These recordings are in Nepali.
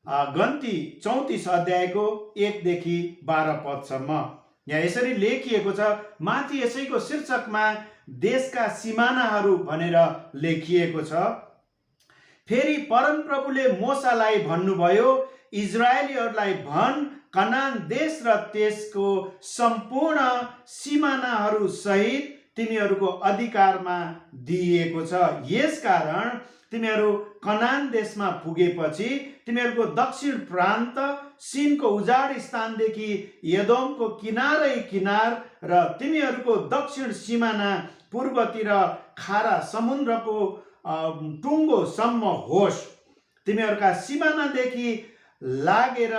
गन्ती 34 अध्यायको 1 देखि 12 पदसम्म यहाँ यसरी लेखिएको छ। माथि यसैको शीर्षकमा देशका सिमानाहरू भनेर लेखिएको छ। फेरि परमप्रभुले मोसालाई भन्नुभयो, इजरायलीहरूलाई भन्, कनान देश र त्यसको सम्पूर्ण सिमानाहरू सहित तिमीहरूको अधिकारमा दिइएको छ। यसकारण तिमीहरू कनान देशमा पुगेपछि तिमीहरूको दक्षिण प्रान्त सिनको उजाड स्थानदेखि एदोमको किनारै किनार र तिमीहरूको दक्षिण सिमाना पूर्वतिर खारा समुद्रको टुङ्गोसम्म होस्। तिमीहरूका सिमानादेखि लागेर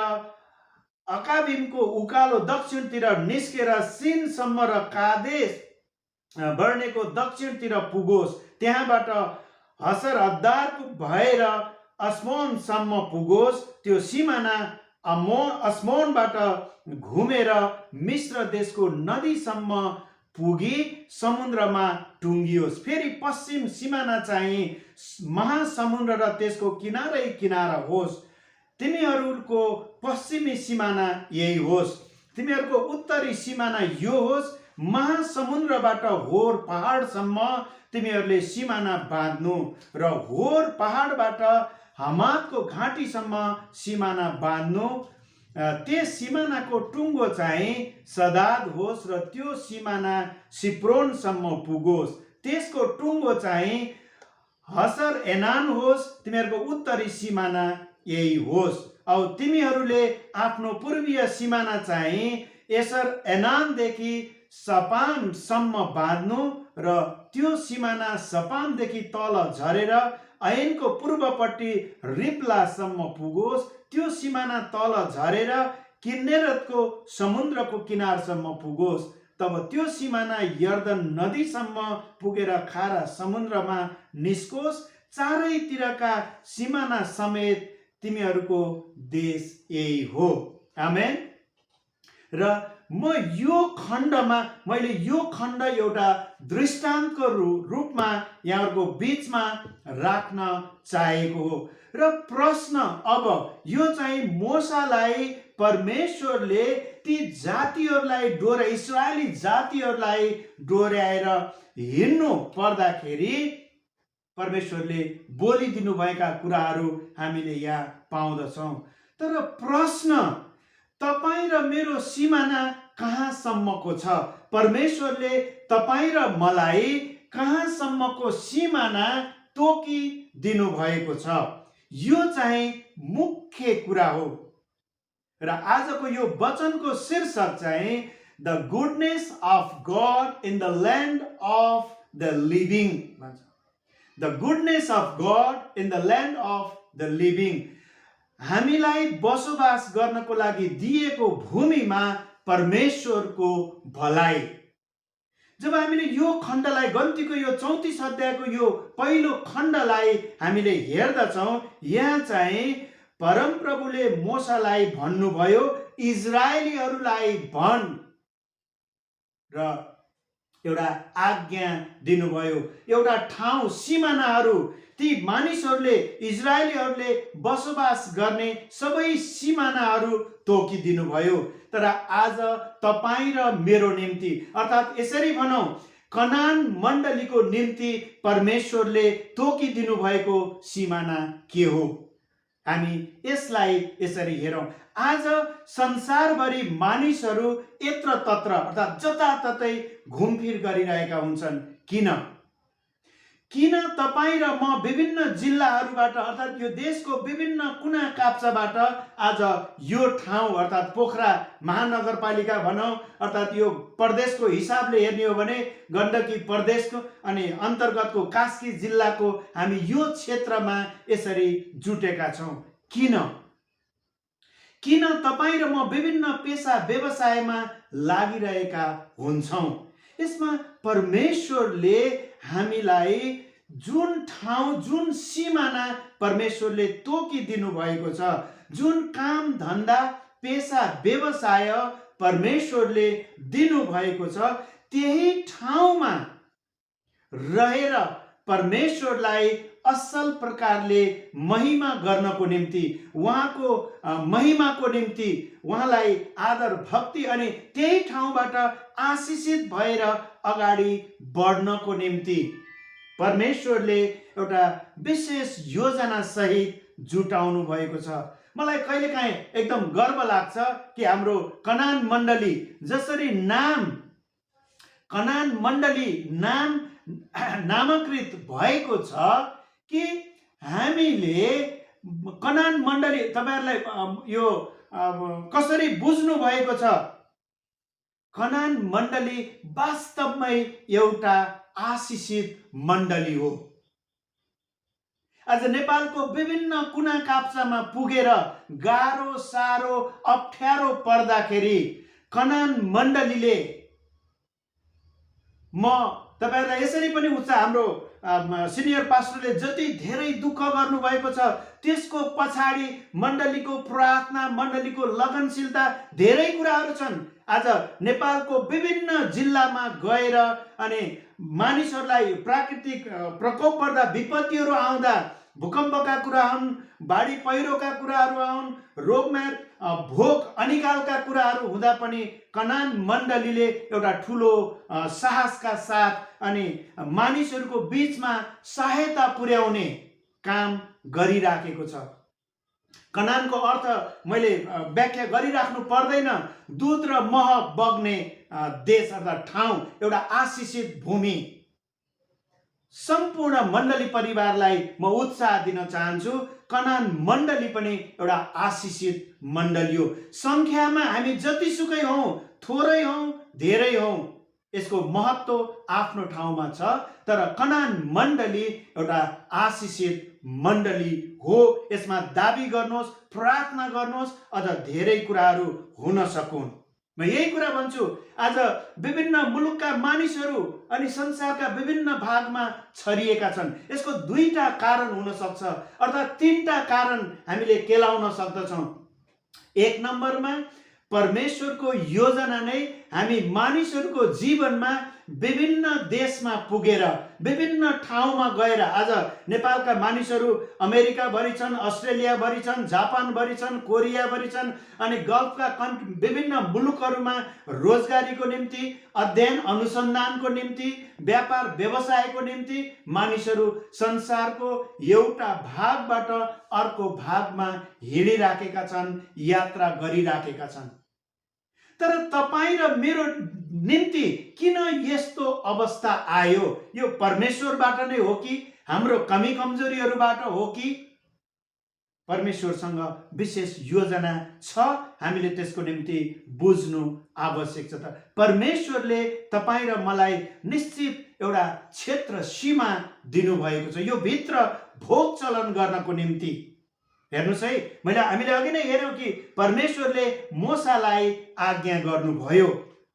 अकाबिमको उकालो दक्षिणतिर निस्केर सिनसम्म र कादेश बर्नेको दक्षिणतिर पुगोस्। त्यहाँबाट हसर अद्दारको भएर अस्मोनसम्म पुगोस्। त्यो सिमाना अस्मोनबाट घुमेर मिश्र देशको नदीसम्म पुगी समुद्रमा टुङ्गियोस्। फेरि पश्चिम सिमाना चाहिँ महासमुद्र र त्यसको किनारै किनारा होस्। तिमीहरूको पश्चिमी सिमाना यही होस्। तिमीहरूको उत्तरी सिमाना यो होस्, महासमुद्रबाट होर पहाडसम्म तिमीहरूले सिमाना बाँध्नु र होर पहाडबाट हमातको घाँटीसम्म सिमाना बाँध्नु। त्यस सिमानाको टुङ्गो चाहिँ सदाद होस् र त्यो सिमाना सिप्रोनसम्म पुगोस्। त्यसको टुङ्गो चाहिँ हसर एनान होस्। तिमीहरूको उत्तरी सिमाना यही होस्। अब तिमीहरूले आफ्नो पूर्वीय सिमाना चाहिँ यसर एनानदेखि सपामसम्म बाँध्नु र त्यो सिमाना सपामदेखि तल झरेर ऐनको पूर्वपट्टि रिप्लासम्म पुगोस्। त्यो सिमाना तल झरेर किन्नेरतको समुद्रको किनारसम्म पुगोस्। तब त्यो सिमाना यर्दन नदीसम्म पुगेर खारा समुद्रमा निस्कोस्। चारैतिरका सिमाना समेत तिमीहरूको देश यही हो। आमेन। र मैले यो खण्ड एउटा दृष्टान्तको रूपमा यहाँहरूको बीचमा राख्न चाहेको हो। र प्रश्न अब यो चाहिँ मोसालाई परमेश्वरले ती जातिहरूलाई इस्रायली जातिहरूलाई डोर्याएर हिँड्नु पर्दाखेरि परमेश्वरले बोलिदिनु भएका कुराहरू हामीले यहाँ पाउँदछौँ। तर प्रश्न, तपाईँ र मेरो सिमाना कहाँसम्मको छ? परमेश्वरले तपाईँ र मलाई कहाँसम्मको सिमाना तोकिदिनु भएको छ? यो चाहिँ मुख्य कुरा हो। र आजको यो वचनको शीर्षक चाहिँ the goodness of God in the land of the living भन्छ। The goodness of God in the land of the living. हामीलाई बसोबास गर्नको लागि दिएको भूमिमा परमेश्वरको भलाइ। जब हामीले यो खण्डलाई, गन्तीको यो 34 अध्यायको यो पहिलो खण्डलाई हामीले हेर्दछौँ, यहाँ चाहिँ परमप्रभुले मोसालाई भन्नुभयो, इजरायलीहरूलाई भन् र एउटा आज्ञा दिनुभयो। एउटा ठाउँ, सिमानाहरू, ती मानिसहरूले, इजरायलीहरूले बसोबास गर्ने सबै सिमानाहरू तोकिदिनु भयो। तर आज तपाईँ र मेरो निम्ति, अर्थात् यसरी भनौँ, कनान मण्डलीको निम्ति परमेश्वरले तोकिदिनु भएको सिमाना के हो? हामी यसलाई यसरी हेरौँ। आज संसारभरि मानिसहरू यत्र तत्र अर्थात् जताततै घुमफिर गरिरहेका हुन्छन्। किन तपाईँ र म विभिन्न जिल्लाहरूबाट अर्थात् यो देशको विभिन्न कुना काप्चाबाट आज यो ठाउँ अर्थात् पोखरा महानगरपालिका भनौँ, अर्थात् यो प्रदेशको हिसाबले हेर्ने हो भने गण्डकी प्रदेशको अनि अन्तर्गतको कास्की जिल्लाको हामी यो क्षेत्रमा यसरी जुटेका छौँ। किन तपाईँ र म विभिन्न पेसा व्यवसायमा लागिरहेका हुन्छौँ? यसमा परमेश्वरले हामीलाई जुन ठाउँ, जुन सिमाना परमेश्वरले तोकिदिनु भएको छ, जुन काम धन्दा पेसा व्यवसाय परमेश्वरले दिनुभएको छ, त्यही ठाउँमा रहेर परमेश्वरलाई असल प्रकारले महिमा गर्नको निम्ति, उहाँको महिमाको निम्ति, उहाँलाई आदर भक्ति अनि त्यही ठाउँबाट आशिषित भएर अगाडि बढ्नको निम्ति परमेश्वरले एउटा विशेष योजना सहित जुटाउनु भएको छ। मलाई कहिलेकाहीँ एकदम गर्व लाग्छ कि हाम्रो कनान मण्डली जसरी कनान मण्डली नामाकृत भएको छ कि हामीले कनान मण्डली, तपाईहरुलाई यो कसरी बुझ्नु भएको छ? कनान मण्डली वास्तवमै एउटा आशिषित मण्डली हो। आज नेपालको विभिन्न कुना काप्चामा पुगेर गाह्रो साह्रो अप्ठ्यारो पर्दाखेरि कनान मण्डलीले, म तपाईहरुलाई यसरी पनि हाम्रो सिनियर पास्टरले जति धेरै दुःख गर्नु भएको छ त्यसको पछाडि मण्डलीको प्रार्थना, मण्डलीको लगनशीलता, धेरै कुराहरू छन्। आज नेपालको विभिन्न जिल्लामा गएर अनि मानिसहरूलाई प्राकृतिक प्रकोप पर्दा, विपत्तिहरू आउँदा, भूकम्पका कुरा हुन्, बाढी पहिरोका कुराहरू हुन्, रोगमा भोक अनिकालका कुराहरू हुँदा पनि कनान मण्डलीले एउटा ठुलो साहसका साथ अनि मानिसहरूको बीचमा सहायता पुर्याउने काम गरिराखेको छ। कनानको अर्थ मैले व्याख्या गरिराख्नु पर्दैन, दूध र मह बग्ने देश अर्थात् ठाउँ, एउटा आशिषित भूमि। सम्पूर्ण मण्डली परिवारलाई म उत्साह दिन चाहन्छु। कनान मण्डली पनि एउटा आशिषित मण्डली हो। संख्यामा हामी जतिसुकै हौं, थोरै हौं, धेरै हौं, यसको महत्त्व आफ्नो ठाउँमा छ, तर कनान मण्डली एउटा आशिषित मण्डली हो। यसमा दाबी गर्नुहोस्, प्रार्थना गर्नुहोस्, अझ धेरै कुराहरू हुन सकुन्। म यही कुरा भन्छु, आज विभिन्न मुलुकका मानिसहरू अनि संसारका विभिन्न भागमा छरिएका छन्। यसको दुईटा कारण हुन सक्छ, अर्थात् तीनटा कारण हामीले केलाउन सक्दछौँ। एक नम्बरमा परमेश्वरको योजना नै हामी मानिसहरूको जीवनमा विभिन्न देशमा पुगेर, विभिन्न ठाउँमा गएर, आज नेपालका मानिसहरू अमेरिका भरि छन्, अस्ट्रेलिया भरि छन्, जापान भरि छन्, कोरिया भरि छन्, अनि गल्फका विभिन्न मुलुकहरूमा रोजगारीको निम्ति, अध्ययन अनुसन्धानको निम्ति, व्यापार व्यवसायको निम्ति मानिसहरू संसारको एउटा भागबाट अर्को भागमा हिँडिराखेका छन्, यात्रा गरिराखेका छन्। तर तपाईं र मेरो निम्ति किन यस्तो अवस्था आयो? यो परमेश्वरबाट नै हो कि हाम्रो कमी कमजोरीहरूबाट हो कि परमेश्वरसँग विशेष योजना छ? हामीले त्यसको निम्ति बुझ्नु आवश्यक छ। त परमेश्वरले तपाईं र मलाई निश्चित एउटा क्षेत्र सीमा दिनुभएको छ यो भित्र भोग चलन गर्नको निम्ति। हेर्नुस् है, हामीले अघि नै हेर्यौं कि परमेश्वरले मूसालाई आज्ञा गर्नुभयो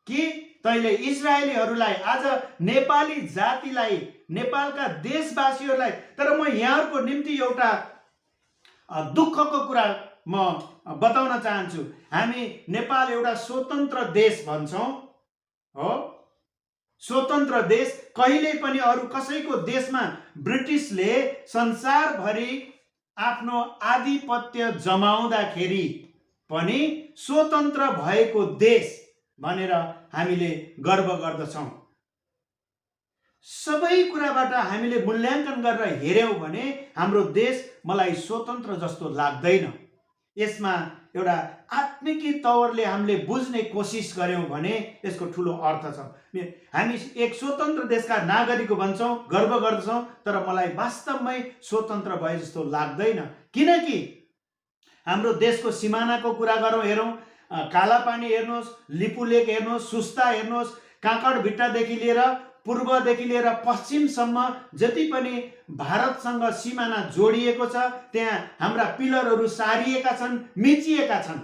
कि तैले इजरायलीहरूलाई, आज नेपाली जातिलाई, नेपालका देशवासीहरूलाई, तर म यहाँहरूको निम्ति एउटा दुःखको कुरा म बताउन चाहन्छु। हामी नेपाल एउटा स्वतन्त्र देश भन्छौं, हो, स्वतन्त्र देश। कहिल्यै पनि अरू कसैको देशमा ब्रिटिसले संसारभरि आफ्नो आधिपत्य जमाउँदाखेरि पनि स्वतन्त्र भएको देश भनेर हामीले गर्व गर्दछौं। सबै कुराबाट हामीले मूल्याङ्कन गरेर हेर्यौं भने हाम्रो देश मलाई स्वतन्त्र जस्तो लाग्दैन। यसमा एउटा आत्मिकी तवरले हामीले बुझ्ने कोसिस गर्यौं भने यसको ठूलो अर्थ छ। हामी एक स्वतन्त्र देशका नागरिक भन्छौं, गर्व गर्छौं, तर मलाई वास्तवमै स्वतन्त्र भए जस्तो लाग्दैन। किनकि हाम्रो देशको सिमानाको कुरा गरौँ, हेरौँ, कालापानी हेर्नुहोस्, लिपुलेक हेर्नुहोस्, सुस्ता हेर्नुहोस्, काँकडभिट्टादेखि लिएर पूर्वदेखि लिएर पश्चिमसम्म जति पनि भारतसँग सिमाना जोडिएको छ, त्यहाँ हाम्रा पिलरहरू सारिएका छन्, मिचिएका छन्।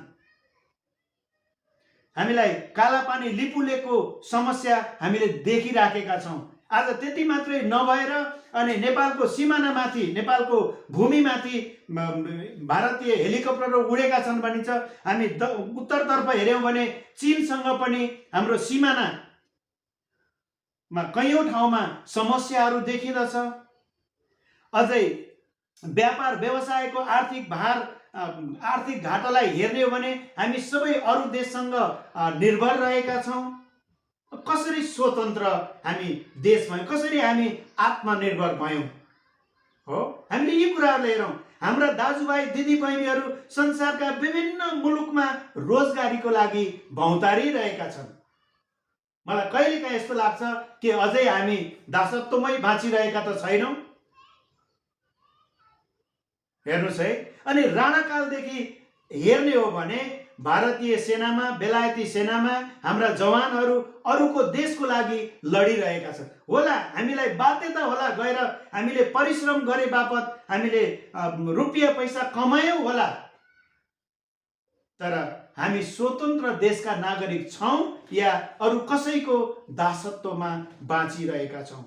हामीलाई कालापानी लिपुलेकको समस्या हामीले देखिराखेका छौं। आज त्यति मात्रै नभएर अनि नेपालको सिमानामाथि, नेपालको भूमिमाथि भारतीय हेलिकप्टरहरू उडेका छन् भनिन्छ। हामी उत्तरतर्फ हेर्यौं भने चीनसँग पनि हाम्रो सिमानामा कैयौं ठाउँमा समस्याहरू देखिँदछ। अझै व्यापार व्यवसायको आर्थिक भार आर्थिक घाटालाई हेर्ने हो भने हामी सबै अरू देशसँग निर्भर रहेका छौँ। कसरी स्वतन्त्र हामी देश भयौँ, कसरी हामी आत्मनिर्भर भयौँ? हो, हामीले यी कुराहरूलाई हेरौँ। हाम्रा दाजुभाइ दिदीबहिनीहरू संसारका विभिन्न मुलुकमा रोजगारीको लागि भौँतारिरहेका छन्। मलाई कहिलेकाहीँ यस्तो लाग्छ कि अझै हामी दासत्वमै बाँचिरहेका त छैनौँ। हेर्नुहोस् है, अनि राणाकालदेखि हेर्ने हो भने भारतीय सेनामा, बेलायती सेनामा हाम्रा जवानहरू अरूको देशको लागि लडिरहेका छन्। होला हामीलाई बाध्यता होला, गएर हामीले परिश्रम गरे बापत हामीले रुपियाँ पैसा कमायौँ होला, तर हामी स्वतन्त्र देशका नागरिक छौँ या अरू कसैको दासत्वमा बाँचिरहेका छौँ?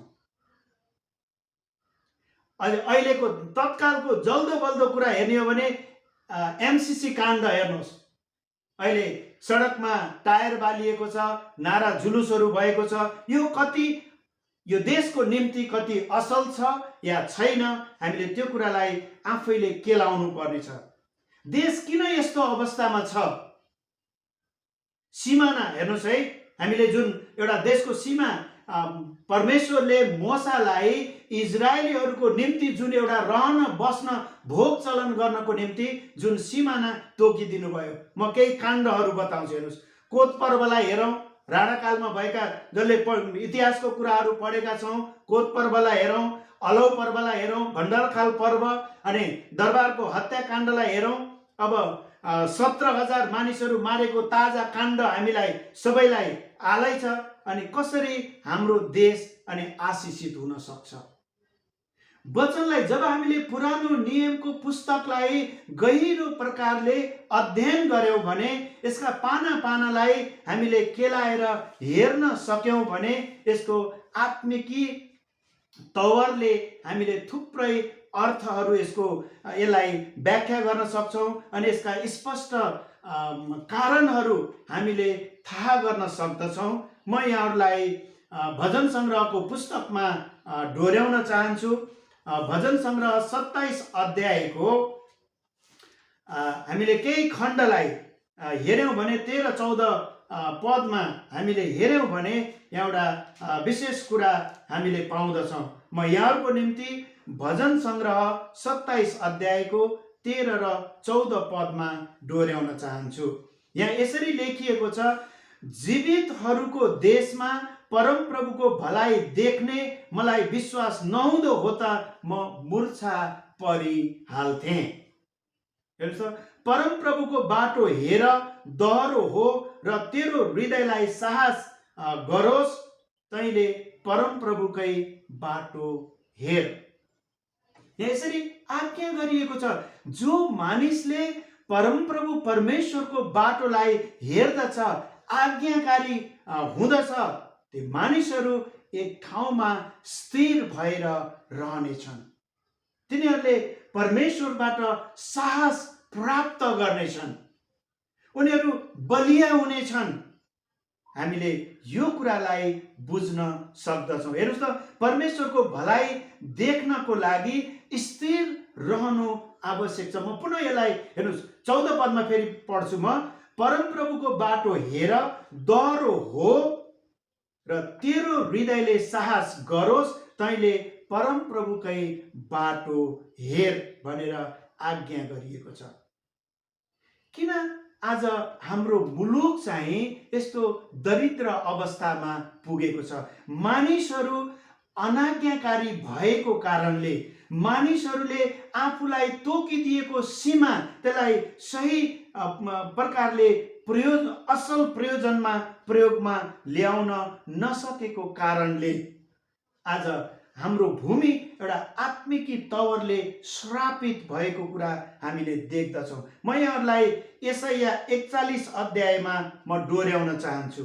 अहिलेको तत्कालको जल्दो बल्दो कुरा हेर्ने हो भने एमसीसी काण्ड हेर्नुहोस्। अहिले सडकमा टायर बालिएको छ, नारा जुलुसहरू भएको छ। यो देशको निम्ति कति असल छ या छैन, हामीले त्यो कुरालाई आफैले केलाउनु पर्नेछ। देश किन यस्तो अवस्थामा छ? सिमाना हेर्नुहोस् है, हामीले जुन एउटा देशको सीमा परमेश्वरले मोसालाई इजरायलीहरूको निम्ति जुन एउटा रहन बस्न भोग चलन गर्नको निम्ति जुन सिमाना तोकिदिनु भयो, म केही काण्डहरू बताउँछु। हेर्नुहोस्, कोत पर्वलाई हेरौँ, राणाकालमा भएका जसले इतिहासको कुराहरू पढेका छौँ, कोत पर्वलाई हेरौँ, अलौ पर्वलाई हेरौँ, भण्डारखाल पर्व, अनि दरबारको हत्याकाण्डलाई हेरौँ। अब 17,000 मानिसहरू मारेको ताजा काण्ड हामीलाई सबैलाई आलै छ। अनि कसरी हाम्रो देश अनि आशिषित हुन सक्छ? वचनलाई जब हामीले पुरानो नियमको पुस्तकलाई गहिरो प्रकारले अध्ययन गर्यौं भने, यसका पाना पानालाई हामीले केलाएर हेर्न सक्यौं भने, यसको आत्मिकी तवरले हामीले थुप्रै अर्थहरू यसलाई व्याख्या गर्न सक्छौं अनि यसका स्पष्ट कारणहरू हामीले थाहा गर्न सक्दछौं। म यहाँहरूलाई भजन सङ्ग्रहको पुस्तकमा डोर्याउन चाहन्छु। भजन सङ्ग्रह 27 अध्यायको हामीले केही खण्डलाई हेर्यौं भने 13-14 पदमा हामीले हेर्यौं भने एउटा विशेष कुरा हामीले पाउँदछौं। म यहाँहरूको निम्ति भजन सङ्ग्रह 27 अध्यायको 13 र 14 पदमा डोर्याउन चाहन्छु। यहाँ यसरी लेखिएको छ, जीवितहरूको देशमा परमप्रभुको भलाइ देख्ने मलाई विश्वास नहुँदो हो त म मूर्छा परिहाल्थेँ। हेर्नुहोस्, परमप्रभुको बाटो हेर, दह्रो हो र तेरो हृदयलाई साहस गरोस्, तैँले परमप्रभुकै बाटो हेर। यसरी आज्ञा गरिएको छ, जो मानिसले परमप्रभु परमेश्वरको बाटोलाई हेर्दछ, आज्ञाकारी हुँदछ, ती मानिसहरू एक ठाउँमा स्थिर भएर रहनेछन्। तिनीहरूले परमेश्वरबाट साहस प्राप्त गर्नेछन्, उनीहरू बलिया हुनेछन्। हामीले यो कुरालाई बुझ्न सक्दछौँ। हेर्नुहोस् त, परमेश्वरको भलाइ देख्नको लागि स्थिर रहनु आवश्यक छ। म पुनः यसलाई हेर्नुहोस्, 14 पदमा फेरि पढ्छु म। परमप्रभुको बाटो हेर, दह्रो हो र तेरो हृदयले साहस गरोस्, तैँले परमप्रभुकै बाटो हेर भनेर आज्ञा गरिएको छ। किन आज हाम्रो मुलुक चाहिँ यस्तो दरिद्र अवस्थामा पुगेको छ? मानिसहरू अनाज्ञाकारी भएको कारणले, मानिसहरूले आफूलाई तोकिदिएको सीमा त्यसलाई सही प्रकारले असल प्रयोगमा ल्याउन नसकेको कारणले आज हाम्रो भूमि एउटा आत्मिकी तवरले श्रापित भएको कुरा हामीले देख्दछौँ। म यहाँहरूलाई यशाया 41 अध्यायमा म डोर्याउन चाहन्छु।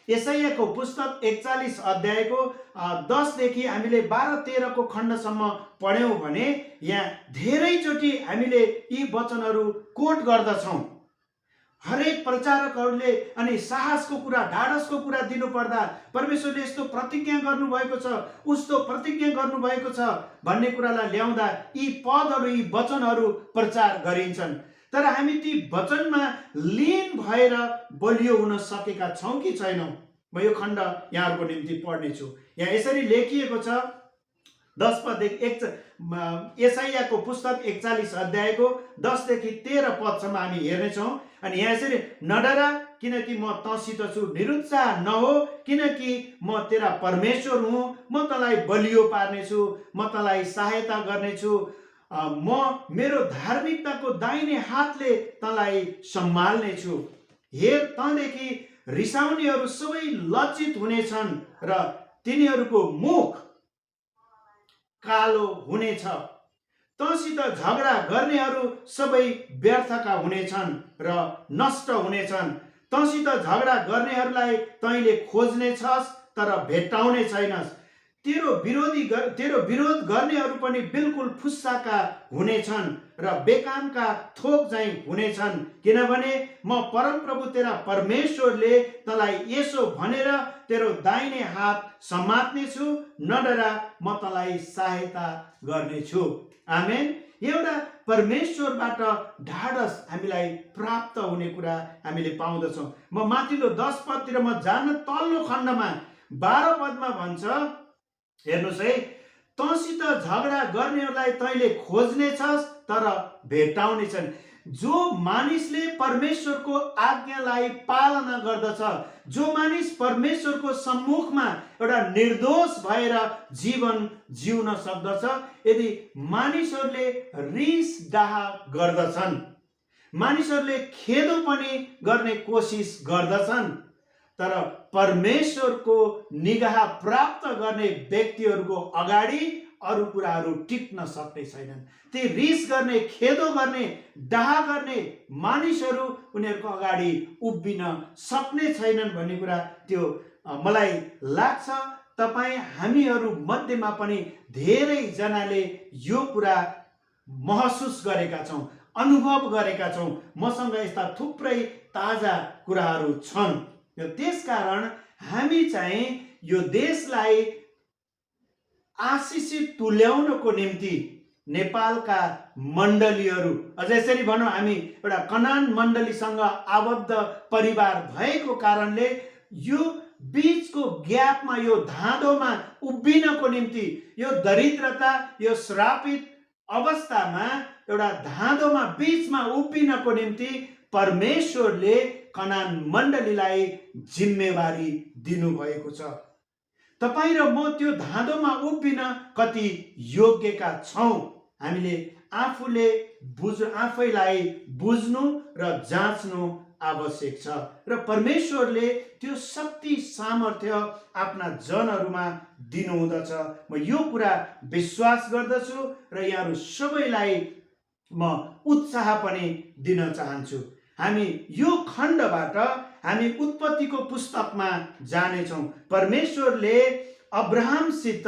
यशायाको पुस्तक 41 अध्यायको 10 देखि हामीले 12-13 को खण्डसम्म पढ्यौं भने यहाँ धेरैचोटि हामीले यी वचनहरू कोट गर्दछौँ। हरेक प्रचारकहरूले अनि साहसको कुरा, ढाडसको कुरा दिनुपर्दा परमेश्वरले यस्तो प्रतिज्ञा गर्नुभएको छ, उस्तो प्रतिज्ञा गर्नुभएको छ भन्ने कुरालाई ल्याउँदा यी पदहरू, यी वचनहरू प्रचार गरिन्छन्। तर हामी ती वचनमा लीन भएर बलियो हुन सकेका छौँ कि छैनौँ? म यो खण्ड यहाँहरूको निम्ति पढ्नेछु। यहाँ यसरी लेखिएको छ 10 पददेखि यशायाको पुस्तक 41 अध्यायको 10 देखि 13 पदसम्म हामी हेर्नेछौँ। अनि यहाँ यसरी, नडरा किनकि म तँसित छु, निरुत्साह नहो किनकि म तेरा परमेश्वर हुँ, म तँलाई बलियो पार्नेछु, म तँलाई सहायता गर्नेछु, म मेरो धार्मिकताको दाहिने हातले तँलाई सम्हाल्नेछु। हेर, तँदेखि रिसाउनेहरू सबै लज्जित हुनेछन् र तिनीहरूको मुख कालो हुनेछ। तँसित झगडा गर्नेहरू सबै व्यर्थका हुनेछन् र नष्ट हुनेछन्। तँसित झगडा गर्नेहरूलाई तैँले खोज्नेछस् तर भेट्टाउने छैनस्। तेरो विरोध गर्नेहरू पनि बिल्कुल फुस्साका हुनेछन् र बेकामका थोक झैँ हुनेछन्। किनभने म परमप्रभु तेरा परमेश्वरले तँलाई यसो भनेर तेरो दाहिने हात समात्नेछु, नडरा, म तँलाई सहायता गर्नेछु। आमेन। एउटा परमेश्वरबाट ढाडस हामीलाई प्राप्त हुने कुरा हामीले पाउँदछौँ। म माथिल्लो 10 पदतिर म जान्न, तल्लो खण्डमा 12 पदमा भन्छ, हेर्नुहोस् है, तँसित झगडा गर्नेहरूलाई तैँले खोज्नेछस् तर भेट्टाउनेछन्। जो मानिसले परमेश्वरको आज्ञालाई पालना गर्दछ, जो मानिस परमेश्वरको सम्मुखमा एउटा निर्दोष भएर जीवन जिउन सक्दछ, यदि मानिसहरूले रिस डाह गर्दछन्, मानिसहरूले खेदो पनि गर्ने कोसिस गर्दछन्, तर परमेश्वरको निगाह प्राप्त गर्ने व्यक्तिहरूको अगाडि अरू कुराहरू टिक्न सक्ने छैनन्। ती रिस गर्ने, खेदो गर्ने, डाह गर्ने मानिसहरू उनीहरूको अगाडि उभिन सक्ने छैनन् भन्ने कुरा त्यो मलाई लाग्छ। तपाईँ हामीहरू मध्येमा पनि धेरैजनाले यो कुरा महसुस गरेका छौँ, अनुभव गरेका छौँ। मसँग यस्ता थुप्रै ताजा कुराहरू छन्। त्यसकारण हामी चाहिँ यो देशलाई आशिषित तुल्याउनको निम्ति नेपालका मण्डलीहरू, अझ यसरी भनौँ, हामी एउटा कनान मण्डलीसँग आबद्ध परिवार भएको कारणले यो बीचको ग्यापमा, यो धाँधोमा उभिनको निम्ति, यो दरिद्रता, यो श्रापित अवस्थामा एउटा धाँधोमा बीचमा उभिनको निम्ति परमेश्वरले कनान मण्डलीलाई जिम्मेवारी दिनुभएको छ। तपाईँ र म त्यो धाँधोमा उभिन कति योग्यका छौँ, हामीले आफैलाई बुझ्नु र जाँच्नु आवश्यक छ। र परमेश्वरले त्यो शक्ति सामर्थ्य आफ्ना जनहरूमा दिनुहुँदछ। म यो कुरा विश्वास गर्दछु र यहाँहरू सबैलाई म उत्साह पनि दिन चाहन्छु। हामी यो खण्डबाट हामी उत्पत्तिको पुस्तकमा जानेछौँ। परमेश्वरले अब्राहमसित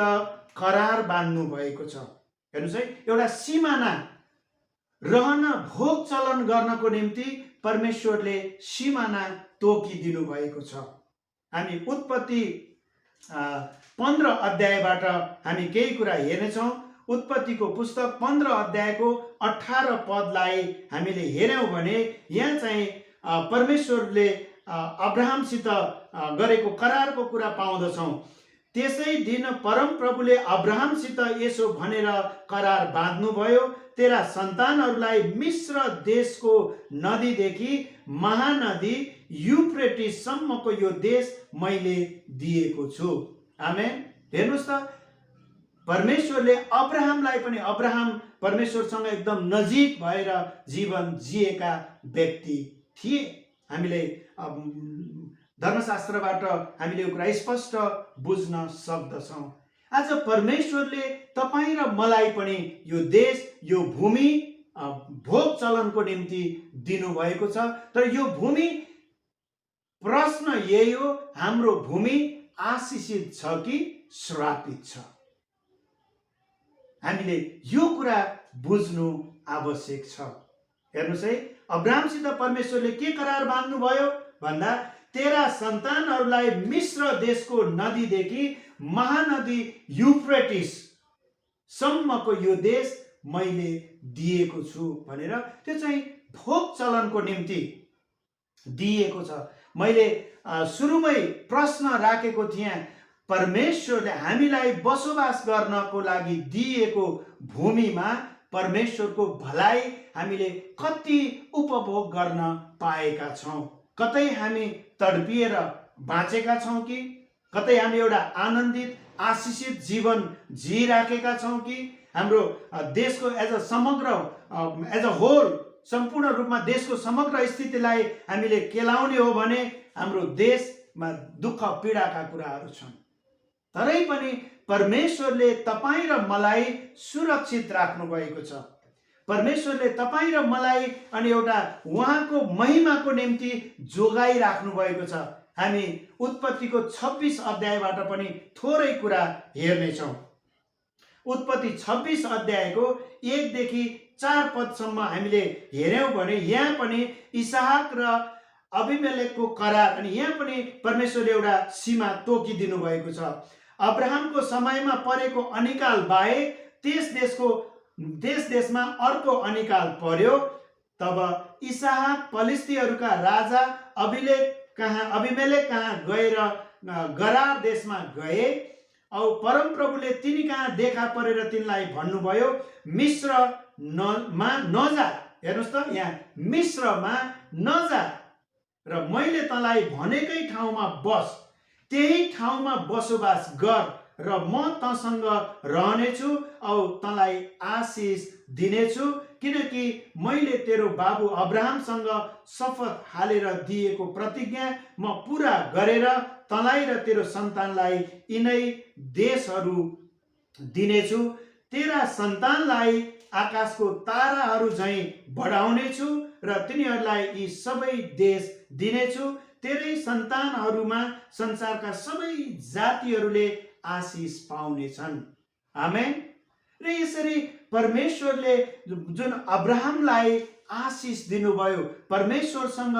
करार बाँध्नु भएको छ। हेर्नुहोस् है, एउटा सिमाना रहन, भोग चलन गर्नको निम्ति परमेश्वरले सिमाना तोकिदिनु भएको छ। हामी उत्पत्ति 15 अध्यायबाट हामी केही कुरा हेर्नेछौँ। उत्पत्तिको पुस्तक 15 अध्यायको 18 पदलाई हामीले हेऱ्यौँ भने यहाँ चाहिँ परमेश्वरले अब्राहमसित गरेको करारको कुरा पाउँदछौँ। त्यसै दिन परमप्रभुले अब्राहमसित यसो भनेर करार बाँध्नुभयो, तेरा सन्तानहरूलाई मिस्र देशको नदीदेखि महानदी युफ्रेटिससम्मको यो देश मैले दिएको छु। आमेन। हेर्नुहोस् त, परमेश्वरले अब्राहमलाई पनि, अब्राहम परमेश्वरसँग एकदम नजिक भएर जीवन जिएका व्यक्ति थिए। हामीले धर्मशास्त्रबाट हामीले यो कुरा स्पष्ट बुझ्न सक्दछौँ। आज परमेश्वरले तपाईँ र मलाई पनि यो देश, यो भूमि भोग चलनको निम्ति दिनुभएको छ। तर यो भूमि, प्रश्न यही हो, हाम्रो भूमि आशिषित छ कि श्रापित छ? हामीले यो कुरा बुझ्नु आवश्यक छ। हेर्नुहोस् है, अब्राहमसित परमेश्वरले के करार बाँध्नुभयो भन्दा तेरा सन्तानहरूलाई मिश्र देशको नदीदेखि महानदी युफ्रेटिस सम्मको यो देश मैले दिएको छु भनेर त्यो चाहिँ भोग चलनको निम्ति दिएको छ। मैले सुरुमै प्रश्न राखेको थिएँ, परमेश्वरले हामीलाई बसोबास गर्नको लागि दिएको भूमिमा परमेश्वरको भलाइ हामीले कति उपभोग गर्न पाएका छौँ? कतै हामी तडपिएर बाँचेका छौँ कि कतै हामी एउटा आनन्दित आशिषित जीवन जिइराखेका छौँ कि हाम्रो देशको एज अ होल सम्पूर्ण रूपमा देशको समग्र स्थितिलाई हामीले केलाउने हो भने हाम्रो देशमा दुःख पीडाका कुराहरू छन्। तरै पनि परमेश्वरले तपाईँ र मलाई सुरक्षित राख्नु भएको छ। परमेश्वरले तपाईँ र मलाई अनि एउटा उहाँको महिमाको निम्ति जोगाइराख्नु भएको छ। हामी उत्पत्तिको 26 अध्यायबाट पनि थोरै कुरा हेर्नेछौँ। उत्पत्ति 26 अध्यायको 1 देखि 4 पदसम्म हामीले हेर्यौँ भने यहाँ पनि इसहाक र अबिमेलेकको करार अनि यहाँ पनि परमेश्वरले एउटा सीमा तोकिदिनु भएको छ। अब्राहमको समयमा परेको अनिकाल बाहेक देश देशमा अर्को अनिकाल पर्यो। तब इसहाक फलिस्तीहरूका राजा अबिमेलेक कहाँ गएर गरार देशमा गए औ परमप्रभुले तिनी कहाँ देखा परेर तिनलाई भन्नुभयो, मिश्रमा नजा। हेर्नुहोस् त, यहाँ मिश्रमा नजा र मैले तँलाई भनेकै ठाउँमा बस, त्यही ठाउँमा बसोबास गर र म तँसँग रहनेछु औ तँलाई आशिष दिनेछु, किनकि मैले तेरो बाबु अब्राहमसँग शपथ हालेर दिएको प्रतिज्ञा म पूरा गरेर तँलाई र तेरो सन्तानलाई यिनै देशहरू दिनेछु। तेरा सन्तानलाई आकाशको ताराहरू झैँ बढाउनेछु र तिनीहरूलाई यी सबै देश दिनेछु। तेरै सन्तानहरूमा संसारका सबै जातिहरूले आशिष पाउनेछन्। आमेन। र यसरी परमेश्वरले जुन अब्राहमलाई आशिष दिनुभयो, परमेश्वरसँग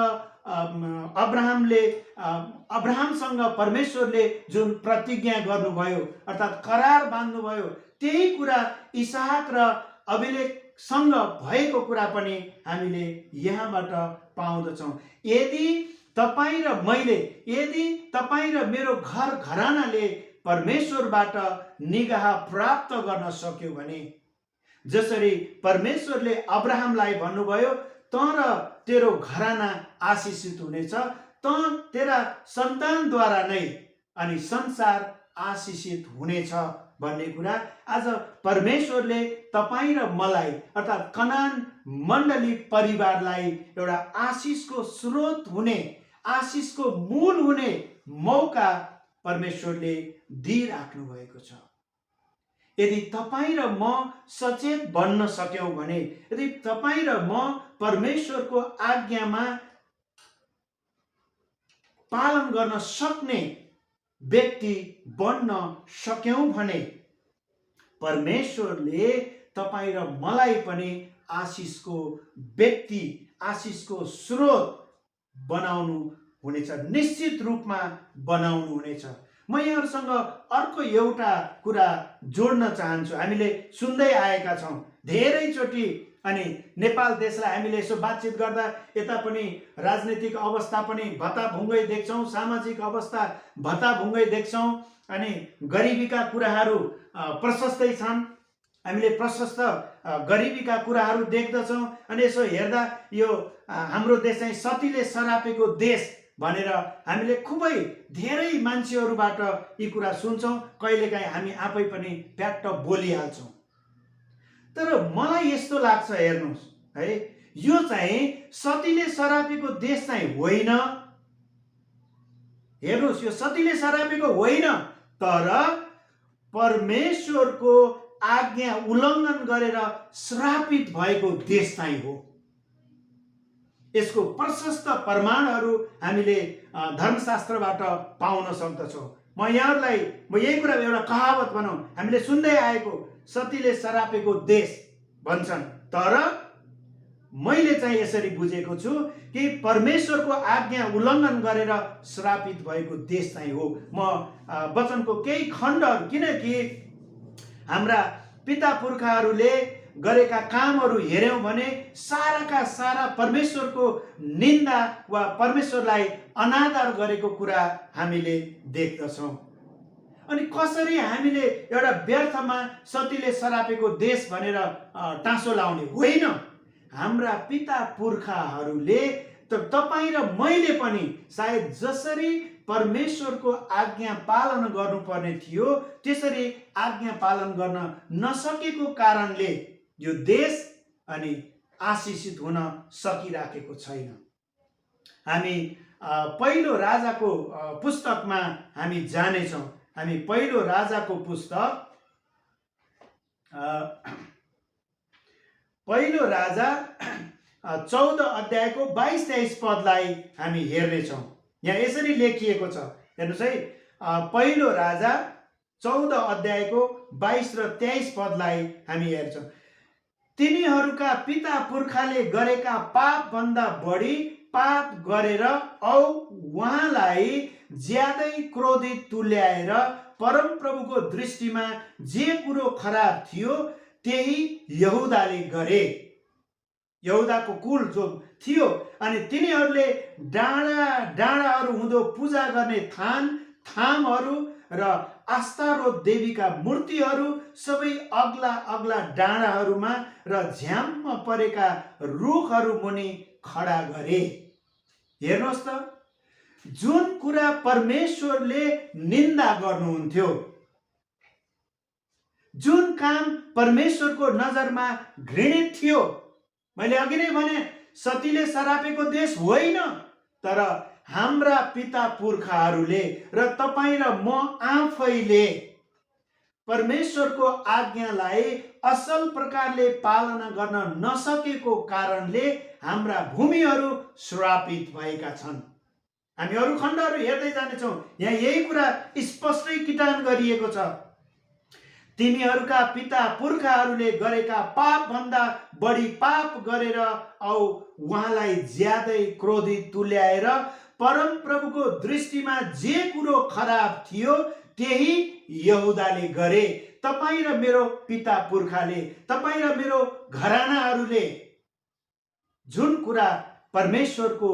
अब्राहमसँग परमेश्वरले जुन प्रतिज्ञा गर्नुभयो अर्थात् करार बाँध्नुभयो, त्यही कुरा इसहाक र अबिमेलेकसँग भएको कुरा पनि हामीले यहाँबाट पाउँदछौँ। यदि तपाईँ र मेरो घर घरानाले परमेश्वरबाट निगाह प्राप्त गर्न सक्यो भने, जसरी परमेश्वरले अब्राहमलाई भन्नुभयो तँ र तेरो घराना आशिषित हुनेछ, तँ तेरा सन्तानद्वारा नै अनि संसार आशिषित हुनेछ भन्ने कुरा आज परमेश्वरले तपाईँ र मलाई अर्थात् कनान मण्डली परिवारलाई एउटा आशिषको स्रोत हुने, आशिषको मूल हुने मौका परमेश्वरले दिइराख्नु भएको छ। यदि तपाईँ र म सचेत बन्न सक्यौँ भने, यदि तपाईँ र म परमेश्वरको आज्ञामा पालन गर्न सक्ने व्यक्ति बन्न सक्यौँ भने, परमेश्वरले तपाईँ र मलाई पनि आशिषको व्यक्ति, आशिषको स्रोत बनाउनु हुनेछ, निश्चित रूपमा बनाउनु हुनेछ। म यहाँहरूसँग अर्को एउटा कुरा जोड्न चाहन्छु। हामीले सुन्दै आएका छौँ धेरैचोटि, अनि नेपाल देशलाई हामीले यसो बातचित गर्दा यता पनि राजनीतिक अवस्था पनि भत्ताभुङ्गै देख्छौँ, सामाजिक अवस्था भत्ताभुङ्गै देख्छौँ, अनि गरिबीका कुराहरू प्रशस्तै छन्। हामीले प्रशस्त गरिबीका कुराहरू देख्दछौँ। अनि यसो हेर्दा यो हाम्रो देश चाहिँ सतीले सरापेको देश भनेर हामीले खुबै धेरै मान्छेहरूबाट यी कुरा सुन्छौँ। कहिलेकाहीँ हामी आफै पनि प्याट्ट बोलिहाल्छौँ। तर मलाई यस्तो लाग्छ, हेर्नुहोस् है, यो चाहिँ सतीले सरापेको देश चाहिँ होइन। हेर्नुहोस्, यो सतीले सरापेको होइन, तर परमेश्वरको आज्ञा उल्लङ्घन गरेर श्रापित भएको देश चाहिँ हो। यसको प्रशस्त प्रमाणहरू हामीले धर्मशास्त्रबाट पाउन सक्दछौँ। म यही कुरा एउटा कहावत भनौँ, हामीले सुन्दै आएको सतीले सरापेको देश भन्छन्, तर मैले चाहिँ यसरी बुझेको छु कि परमेश्वरको आज्ञा उल्लङ्घन गरेर श्रापित भएको देश चाहिँ हो। म वचनको केही खण्डहरू, किनकि हाम्रा पिता पुर्खाहरूले गरेका कामहरू हेऱ्यौँ भने साराका सारा परमेश्वरको निन्दा वा परमेश्वरलाई अनादर गरेको कुरा हामीले देख्दछौँ। अनि कसरी हामीले एउटा व्यर्थमा सतीले सरापेको देश भनेर टाँसो लाउने होइन। हाम्रा पिता पुर्खाहरूले तपाईँ र मैले पनि सायद जसरी परमेश्वरको आज्ञा पालन गर्नुपर्ने थियो त्यसरी आज्ञा पालन गर्न नसकेको कारणले यो देश अनि आशिषित हुन सकिराखेको छैन। हामी पहिलो राजाको पुस्तकमा हामी जानेछौँ। हामी पहिलो राजाको पुस्तक पहिलो राजा 14 अध्यायको 22-23 पदलाई हामी हेर्नेछौँ। यहाँ यसरी लेखिएको छ, हेर्नुहोस् है। पहिलो राजा 14 अध्यायको 22 र 23 पदलाई हामी हेर्छौँ। तिनीहरूका पिता पुर्खाले गरेका पाप भन्दा बढी पाप गरेर औ उहाँलाई ज्यादै क्रोधित तुल्याएर परमप्रभुको दृष्टिमा जे कुरो खराब थियो त्यही यहुदाले गरे। यहुदाको कुल जो थियो, अनि तिनीहरूले डाँडा डाँडाहरू हुँदो पूजा गर्ने थामहरू र आस्तारोत देवीका मूर्तिहरू सबै अग्ला अग्ला डाँडाहरूमा र झ्याम्म परेका रुखहरू मुनि खडा गरे। हेर्नुहोस् त, जुन कुरा परमेश्वरले निन्दा गर्नुहुन्थ्यो, जुन काम परमेश्वरको नजरमा घृणित थियो, मैले अघि नै भने सतीले सरापेको देश होइन, तर हाम्रा पिता पुर्खाहरूले र तपाईँ र म आफैले परमेश्वरको आज्ञालाई असल प्रकारले पालना गर्न नसकेको कारणले हाम्रा भूमिहरू श्रापित भएका छन्। हामी अरू खण्डहरू हेर्दै जानेछौँ। यहाँ यही कुरा स्पष्टै किटान गरिएको छ। तिमीहरूका पिता पुर्खाहरूले गरेका पाप भन्दा बढी पाप गरेर औ उहाँलाई ज्यादै क्रोधित तुल्याएर परमप्रभुको दृष्टिमा जे कुरो खराब थियो त्यही यहुदाले गरे। तपाईँ र मेरो पिता पुर्खाले, तपाईँ र मेरो घरानाहरूले जुन कुरा परमेश्वरको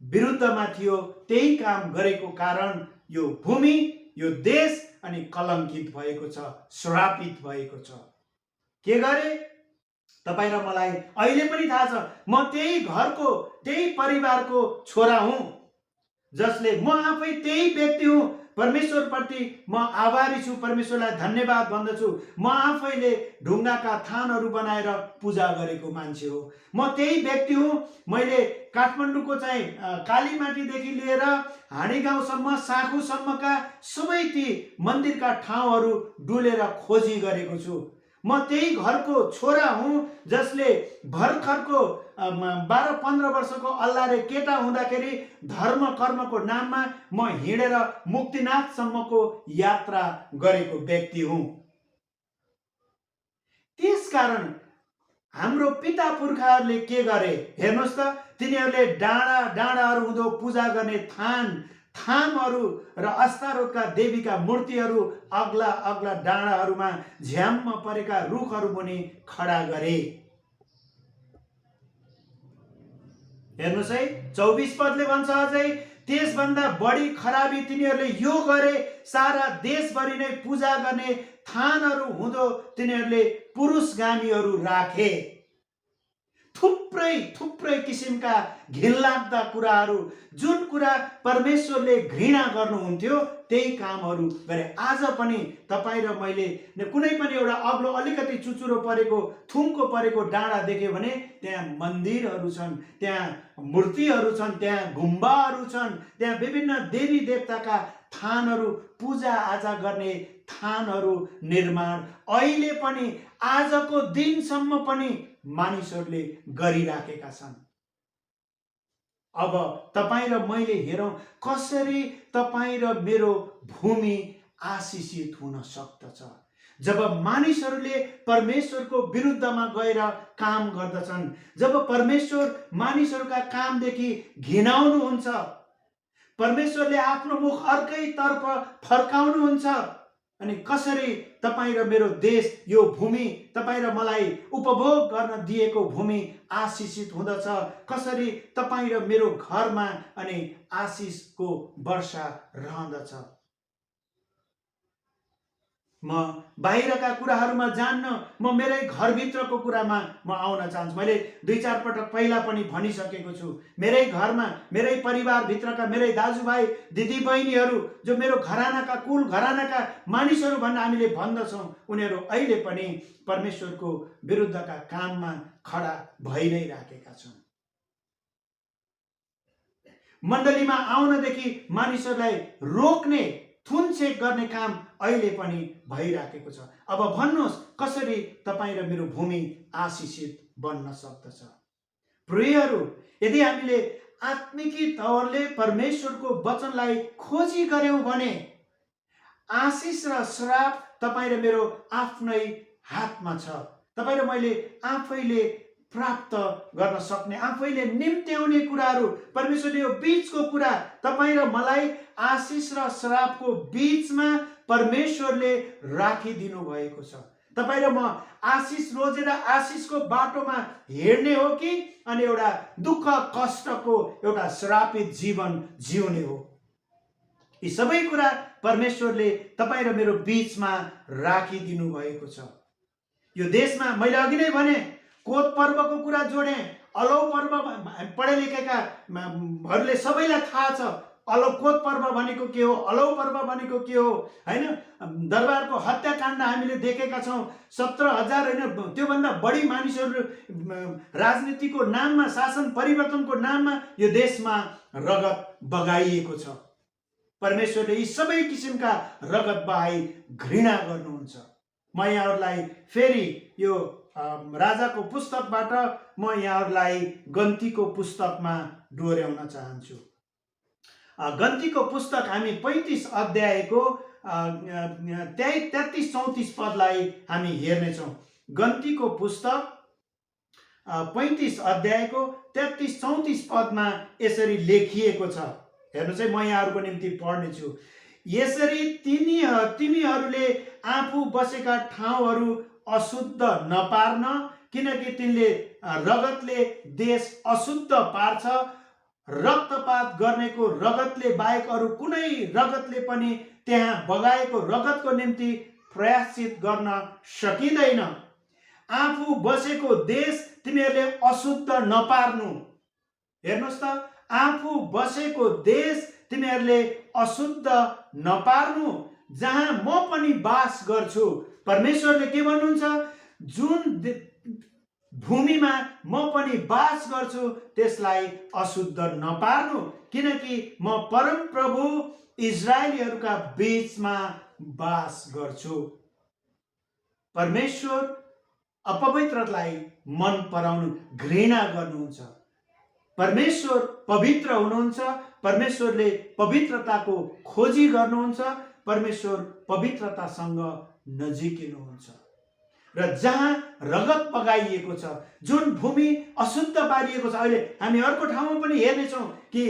विरुद्धमा थियो त्यही काम गरेको कारण यो भूमि, यो देश अनि कलङ्कित भएको छ, श्रापित भएको छ। के गरे? तपाईँ र मलाई अहिले पनि थाहा छ, म त्यही घरको, त्यही परिवारको छोरा हुँ, जसले म आफै त्यही व्यक्ति हुँ। परमेश्वरप्रति म आभारी छु, परमेश्वरलाई धन्यवाद भन्दछु। म आफैले ढुङ्गाका थानहरू बनाएर पूजा गरेको मान्छे हो। म त्यही व्यक्ति हुँ। मैले काठमाडौँको चाहिँ कालीमाटीदेखि लिएर हाँडी गाउँसम्म, साँखुसम्मका सबै ती मन्दिरका ठाउँहरू डुलेर खोजी गरेको छु। म त्यही घरको छोरा हुँ जसले भर्खरको 12-15 वर्षको अल्लारे केटा हुँदाखेरि धर्म कर्मको नाममा म हिँडेर मुक्तिनाथसम्मको यात्रा गरेको व्यक्ति हुँ। त्यसकारण हाम्रो पिता पुर्खाहरूले के गरे? हेर्नुहोस् त, तिनीहरूले डाँडा डाँडाहरू हुँदो पूजा गर्ने थामहरू र अस्तारोतका देवीका मूर्तिहरू अग्ला अग्ला डाँडाहरूमा झ्याम्म परेका रुखहरू मुनि खडा गरे। हेर्नुहोस् है, 24 पदले भन्छ अझै, त्यसभन्दा बढी खराबी तिनीहरूले यो गरे, सारा देशभरि नै पूजा गर्ने थानहरू हुँदो तिनीहरूले पुरुषगामीहरू राखे। थुप्रै थुप्रै किसिमका घिनलाग्दा कुराहरू, जुन कुरा परमेश्वरले घृणा गर्नुहुन्थ्यो त्यही कामहरू गरे। आज पनि तपाईँ र मैले कुनै पनि एउटा अग्लो अलिकति चुचुरो परेको, थुम्को परेको डाँडा देख्यो भने त्यहाँ मन्दिरहरू छन्, त्यहाँ मूर्तिहरू छन्, त्यहाँ गुम्बाहरू छन्, त्यहाँ विभिन्न देवी देवताका थानहरू, पूजा आजा गर्ने थानहरू निर्माण अहिले पनि आजको दिनसम्म पनि मानिसहरूले गरिराखेका छन्। अब तपाईँ र मैले हेरौँ कसरी तपाईँ र मेरो भूमि आशिषित हुन सक्दछ। जब मानिसहरूले परमेश्वरको विरुद्धमा गएर काम गर्दछन्, जब परमेश्वर मानिसहरूका कामदेखि घिनाउनुहुन्छ, परमेश्वरले आफ्नो मुख अर्कैतर्फ फर्काउनुहुन्छ, अनि कसरी तपाईँ र मेरो देश, यो भूमि, तपाईँ र मलाई उपभोग गर्न दिएको भूमि आशिषित हुँदछ, कसरी तपाईँ र मेरो घरमा अनि आशिषको वर्षा रहँदछ। म बाहिरका कुराहरूमा जान्न, म मेरै घरभित्रको कुरामा म आउन चाहन्छु। मैले 2-4 पटक पहिला पनि भनिसकेको छु, मेरै घरमा, मेरै परिवारभित्रका मेरै दाजुभाइ दिदीबहिनीहरू जो मेरो घरानाका, कुल घरानाका मानिसहरू भनेर हामीले भन्दछौँ, उनीहरू अहिले पनि परमेश्वरको विरुद्धका काममा खडा भइ नै राखेका छन्। मण्डलीमा आउनदेखि मानिसहरूलाई रोक्ने, थुनछेक गर्ने काम अहिले पनि भइराखेको छ। अब भन्नुहोस्, कसरी तपाईँ र मेरो भूमि आशिषित बन्न सक्दछ? प्रियहरू, यदि हामीले आत्मिकी तवरले परमेश्वरको वचनलाई खोजी गर्यौं भने आशिष र श्राप तपाईँ र मेरो आफ्नै हातमा छ। तपाईँ र मैले आफैले प्राप्त गर्न सक्ने, आफैले निम्त्याउने कुराहरू, परमेश्वरले यो बीचको कुरा तपाईँ र मलाई आशिष र श्रापको बीचमा परमेश्वरले राखिदिनु भएको छ। तपाईँ र म आशिष रोजेर आशिषको बाटोमा हिँड्ने हो कि अनि एउटा दुःख कष्टको एउटा श्रापित जीवन जिउने हो? यी सबै कुरा परमेश्वरले तपाईँ र मेरो बीचमा राखिदिनु भएको छ। यो देशमा मैले अघि नै भने, कोत पर्वको कुरा जोडे, अलौ पर्व पढे लेखेकाहरूले सबैलाई थाहा छ कोत पर्व भनेको के हो, अलौ पर्व भनेको के हो, हैन? दरबारको हत्याकाण्ड हामीले देखेका छौँ। 17,000 हैन, त्योभन्दा बढी मानिसहरू राजनीतिको नाममा, शासन परिवर्तनको नाममा यो देशमा रगत बगाइएको छ। परमेश्वरले यी सबै किसिमका रगत बहाई घृणा गर्नुहुन्छ। म यहाँहरूलाई फेरि यो राजाको पुस्तकबाट म यहाँहरूलाई गन्तीको पुस्तकमा डोर्याउन चाहन्छु। गन्तीको पुस्तक हामी 35 अध्यायको 33-34 पदलाई हामी हेर्नेछौँ। गन्तीको पुस्तक 35 अध्यायको 33-34 पदमा यसरी लेखिएको छ। हेर्नुहोस् है, म यहाँहरूको निम्ति पढ्नेछु। यसरी तिमीहरूले आफू बसेका ठाउँहरू अशुद्ध नपार्न, किनकि तिनले रगतले देश अशुद्ध पार्छ। रक्तपात गर्नेको रगतले बाहेक अरू कुनै रगतले पनि त्यहाँ बगाएको रगतको निम्ति प्रायश्चित गर्न सकिँदैन। आफू बसेको देश तिमीहरूले अशुद्ध नपार्नु। हेर्नुहोस् त, आफू बसेको देश तिमीहरूले अशुद्ध नपार्नु, जहाँ म पनि बास गर्छु। परमेश्वरले के भन्नुहुन्छ? जुन भूमिमा म पनि बास गर्छु त्यसलाई अशुद्ध नपार्नु, किनकि म परम प्रभु इजरायलीहरूका बीचमा बास गर्छु। परमेश्वर अपवित्रतालाई मन पराउनु, घृणा गर्नुहुन्छ। परमेश्वर पवित्र हुनुहुन्छ। परमेश्वरले पवित्रताको खोजी गर्नुहुन्छ। परमेश्वर पवित्रतासँग नजिकिनुहुन्छ। र जहाँ रगत बगाइएको छ, जुन भूमि अशुद्ध पारिएको छ, अहिले हामी अर्को ठाउँमा पनि हेर्नेछौँ कि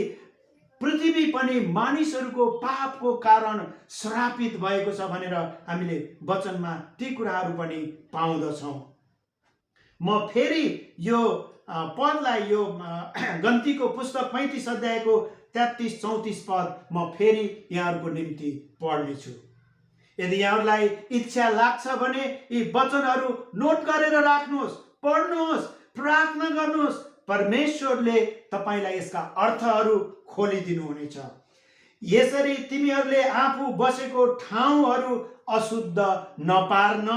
पृथ्वी पनि मानिसहरूको पापको कारण श्रापित भएको छ भनेर हामीले वचनमा ती कुराहरू पनि पाउँदछौँ। म फेरि यो पदलाई, यो गन्तीको पुस्तक 35 अध्यायको 33-34 पद म फेरि यहाँहरूको निम्ति पढ्नेछु। यदि यहाँहरूलाई इच्छा लाग्छ भने यी वचनहरू नोट गरेर राख्नुहोस्, पढ्नुहोस्, प्रार्थना गर्नुहोस्। परमेश्वरले तपाईलाई यसका अर्थहरू खोलिदिनुहुनेछ। यसरी तिमीहरूले आफू बसेको ठाउँहरू अशुद्ध नपार्न,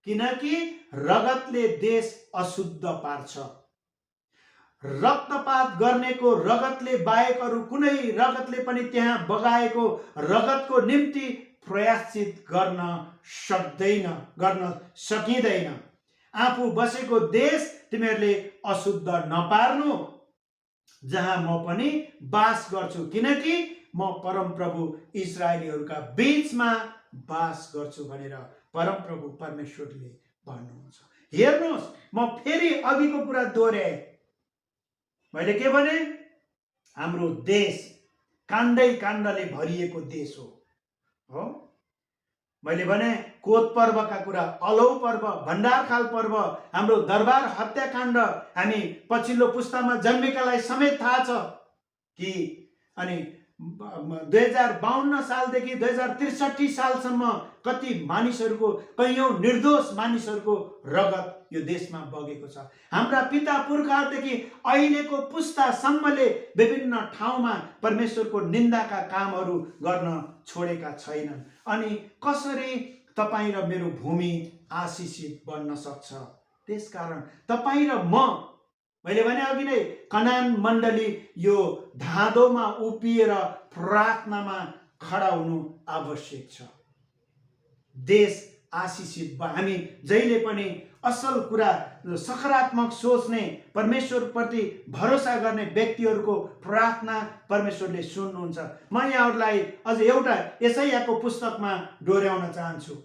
किनकि रगतले देश अशुद्ध पार्छ। रक्तपात गर्नेको रगतले बाहेक अरू कुनै रगतले पनि त्यहाँ बगाएको रगतको निम्ति प्रायश्चित गर्न सकिँदैन। आफू बसेको देश तिमीहरूले अशुद्ध नपार्नु, जहाँ म पनि बास गर्छु, किनकि म परम प्रभु इजरायलीहरूका बीचमा बास गर्छु भनेर परमप्रभु परमेश्वरले भन्नुहुन्छ। हेर्नुहोस्, म फेरि अघिको कुरा दोहोऱ्याएँ। मैले के भने? हाम्रो देश काण्डै काण्डले भरिएको देश हो। मैले भने कोत पर्वका कुरा, अलौ पर्व, भण्डारखाल पर्व, हाम्रो दरबार हत्याकाण्ड हामी पछिल्लो पुस्तामा जन्मेकालाई समेत थाहा छ कि अनि 2052 सालदेखि 2063 सालसम्म कति मानिसहरूको, कैयौं निर्दोष मानिसहरूको रगत यो देशमा बगेको छ। हाम्रा पिता पुर्खादेखि अहिलेको पुस्तासम्मले विभिन्न ठाउँमा परमेश्वरको निन्दाका कामहरू गर्न छोडेका छैनन्। अनि कसरी तपाईँ र मेरो भूमि आशिषित बन्न सक्छ? त्यसकारण तपाईँ र मैले भने अघि नै, कनान मण्डली यो धाँधोमा उभिएर प्रार्थनामा खडा हुनु आवश्यक छ। देश आशिषित हामी जहिले पनि असल कुरा, सकारात्मक सोच्ने, परमेश्वरप्रति भरोसा गर्ने व्यक्तिहरूको प्रार्थना परमेश्वरले सुन्नुहुन्छ। म यहाँहरूलाई अझ एउटा यशायाको पुस्तकमा डोर्याउन चाहन्छु।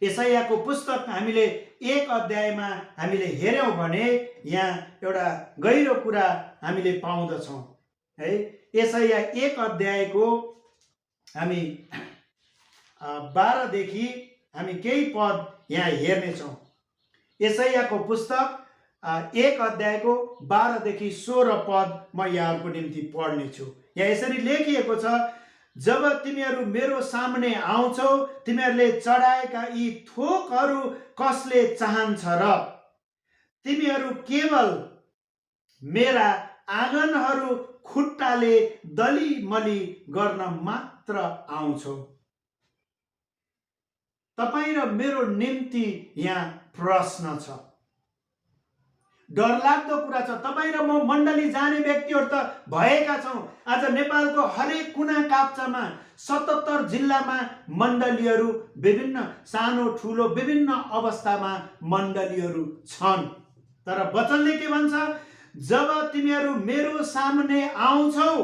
यशायाको पुस्तक हामीले 1 अध्यायमा हामीले हेर्यौं भने यहाँ एउटा गहिरो कुरा हामीले पाउँदछौँ है। यशाया 1 अध्यायको हामी 12 देखि हामी केही पद यहाँ हेर्नेछौँ। यशायाको पुस्तक 1 अध्यायको 12 देखि 16 पद म यहाँहरूको निम्ति पढ्नेछु। यहाँ यसरी लेखिएको छ, जब तिमीहरू मेरो सामने आउँछौ, तिमीहरूले चढाएका यी थोकहरू कसले चाहन्छ र? तिमीहरू केवल मेरा आँगनहरू खुट्टाले दलीमली गर्न मात्र आउँछौ। तपाईँ र मेरो निम्ति यहाँ प्रश्न छ। डरलाग्दो कुरा छ। तपाईँ र म मण्डली जाने व्यक्तिहरू त भएका छौँ। आज नेपालको हरेक कुना काप्चामा 77 जिल्लामा मण्डलीहरू, विभिन्न सानो ठुलो विभिन्न अवस्थामा मण्डलीहरू छन्। तर वचनले के भन्छ? जब तिमीहरू मेरो सामने आउँछौ,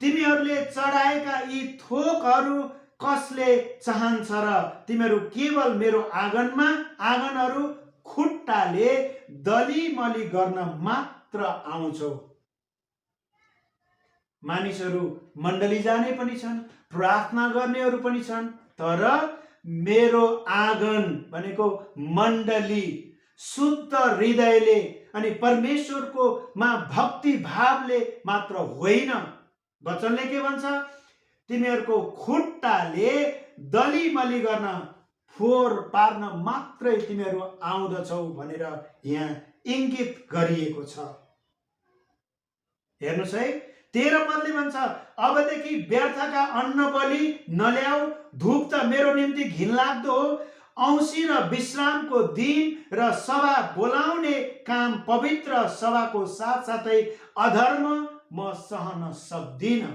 तिमीहरूले चढाएका यी थोकहरू कसले चाहन्छ र? तिमीहरू केवल मेरो आँगनहरू खुट्टाले दलीमली गर्न मात्र आउँछौ। मानिसहरू मण्डली जाने पनि छन्, प्रार्थना गर्नेहरू पनि छन्, तर मेरो आँगन भनेको मण्डली शुद्ध हृदयले अनि परमेश्वरको मा भक्ति भावले मात्र होइन। वचनले के भन्छ? तिमीहरूको खुट्टाले दलीमली गर्न, फोहोर पार्न मात्रै तिमीहरू आउँदछौ भनेर यहाँ इङ्गित गरिएको छ। हेर्नुहोस् है, 13 पदले भन्छ, अबदेखि व्यर्थका अन्न बलि नल्याऊ, धूप त मेरो निम्ति घिनलाग्दो हो। औँसी र विश्रामको दिन र सभा बोलाउने काम, पवित्र सभाको साथसाथै अधर्म म सहन सक्दिन।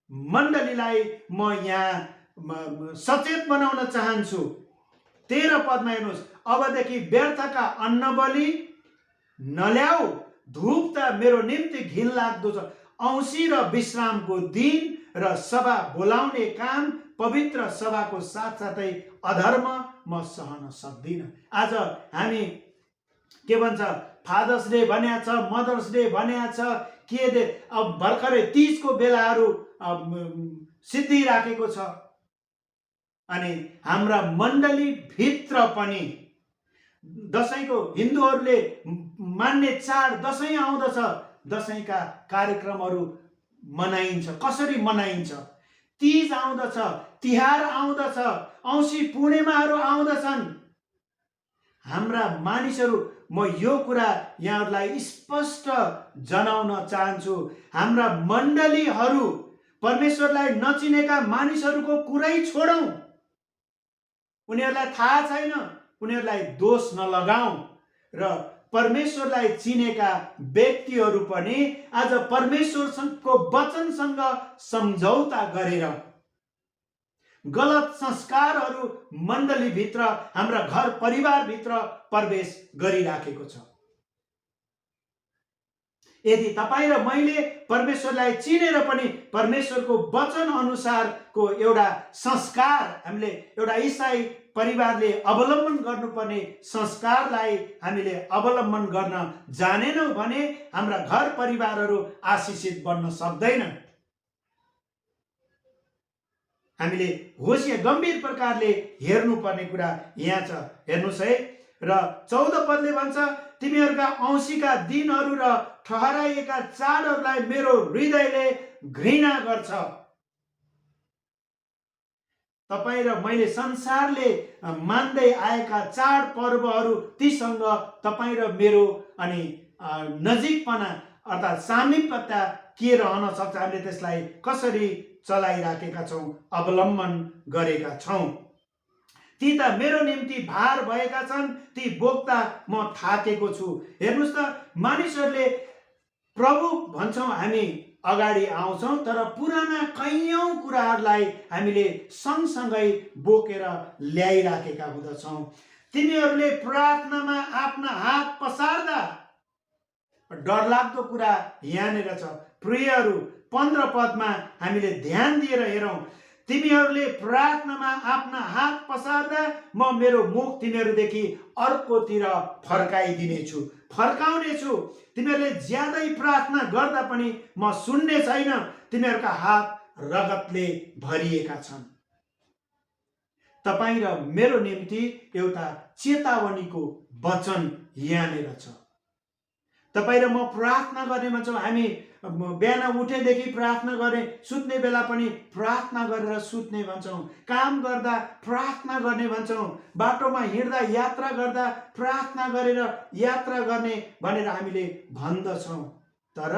मण्डलीलाई म यहाँ सचेत बनाउन चाहन्छु। 13 पदमा हेर्नुहोस्, अबदेखि व्यर्थका अन्न बलि नल्याऊ, धूप त मेरो निम्ति घिनलाग्दो छ। औँसी र विश्रामको दिन र सभा बोलाउने काम, पवित्र सभाको साथसाथै अधर्म म सहन सक्दिन। आज हामी के भन्छ, फादर्स डे भन्या छ, मदर्स डे भन्या छ, के दे, अब भर्खरै 30 को बेलाहरू सिद्धिराखेको छ। अनि हाम्रा मण्डली भित्र पनि दशैंको, हिन्दूहरूले मान्ने चाड दशैं आउँदछ, दशैंका कार्यक्रमहरू मनाइन्छ। कसरी मनाइन्छ? तीज आउँदछ, तिहार आउँदछ, औँसी पूर्णिमाहरू आउँदछन्। हाम्रा मानिसहरू, म यो कुरा यहाँहरूलाई स्पष्ट जनाउन चाहन्छु, हाम्रा मण्डलीहरू परमेश्वरलाई नचिनेका मानिसहरूको कुरै छोडौं। उनीहरूलाई थाहा छैन, उनीहरूलाई दोष नलगाऊ। र परमेश्वरलाई चिनेका व्यक्तिहरू पनि आज परमेश्वरको वचनसँग सम्झौता गरेर गलत संस्कारहरू मण्डलीभित्र, हाम्रा घर परिवारभित्र प्रवेश गरिराखेको छ। यदि तपाईँ र मैले परमेश्वरलाई चिनेर पनि परमेश्वरको वचन अनुसारको एउटा संस्कार हामीले एउटा इसाई परिवारले अवलम्बन गर्नुपर्ने संस्कारलाई हामीले अवलम्बन गर्न जानेनौँ भने हाम्रा घर परिवारहरू आशिषित बन्न सक्दैनन्। हामीले होसिया गम्भीर प्रकारले हेर्नुपर्ने कुरा यहाँ छ। हेर्नुहोस् है, र 14 पदले भन्छ, तिमीहरूका औँसीका दिनहरू र ठहराइएका चाडहरूलाई मेरो हृदयले घृणा गर्छ। तपाईँ र मैले संसारले मान्दै आएका चाड पर्वहरू तीसँग तपाईँ र मेरो अनि नजिकपना अर्थात् सामिप्यता के रहन सक्छ, हामीले त्यसलाई कसरी चलाइराखेका छौँ, अवलम्बन गरेका छौँ। ती त मेरो निम्ति भार भएका छन्, ती बोक्दा म थाकेको छु। हेर्नुहोस् त, मानिसहरूले प्रभु भन्छौँ हामी अगाडि आउँछौँ, तर पुराना कैयौँ कुराहरूलाई हामीले सँगसँगै बोकेर ल्याइराखेका हुँदछौँ। तिमीहरूले प्रार्थनामा आफ्ना हात पसार्दा, डरलाग्दो कुरा यहाँनिर छ प्रियहरू, 15 पदमा हामीले ध्यान दिएर हेरौँ। तिमीहरूले प्रार्थनामा आफ्ना हात पसार्दा म मेरो मुख तिमीहरूदेखि अर्कोतिर फर्काइदिनेछु, फर्काउनेछु। तिमीहरूले ज्यादै प्रार्थना गर्दा पनि म सुन्ने छैन, तिमीहरूका हात रगतले भरिएका छन्। तपाईँ र मेरो निम्ति एउटा चेतावनीको वचन यहाँनिर छ। तपाईँ र म प्रार्थना गर्ने भन्छौँ, हामी बिहान उठेदेखि प्रार्थना गर्ने, सुत्ने बेला पनि प्रार्थना गरेर सुत्ने भन्छौँ, काम गर्दा प्रार्थना गर्ने भन्छौँ, बाटोमा हिँड्दा यात्रा गर्दा प्रार्थना गरेर यात्रा गर्ने भनेर हामीले भन्दछौँ। तर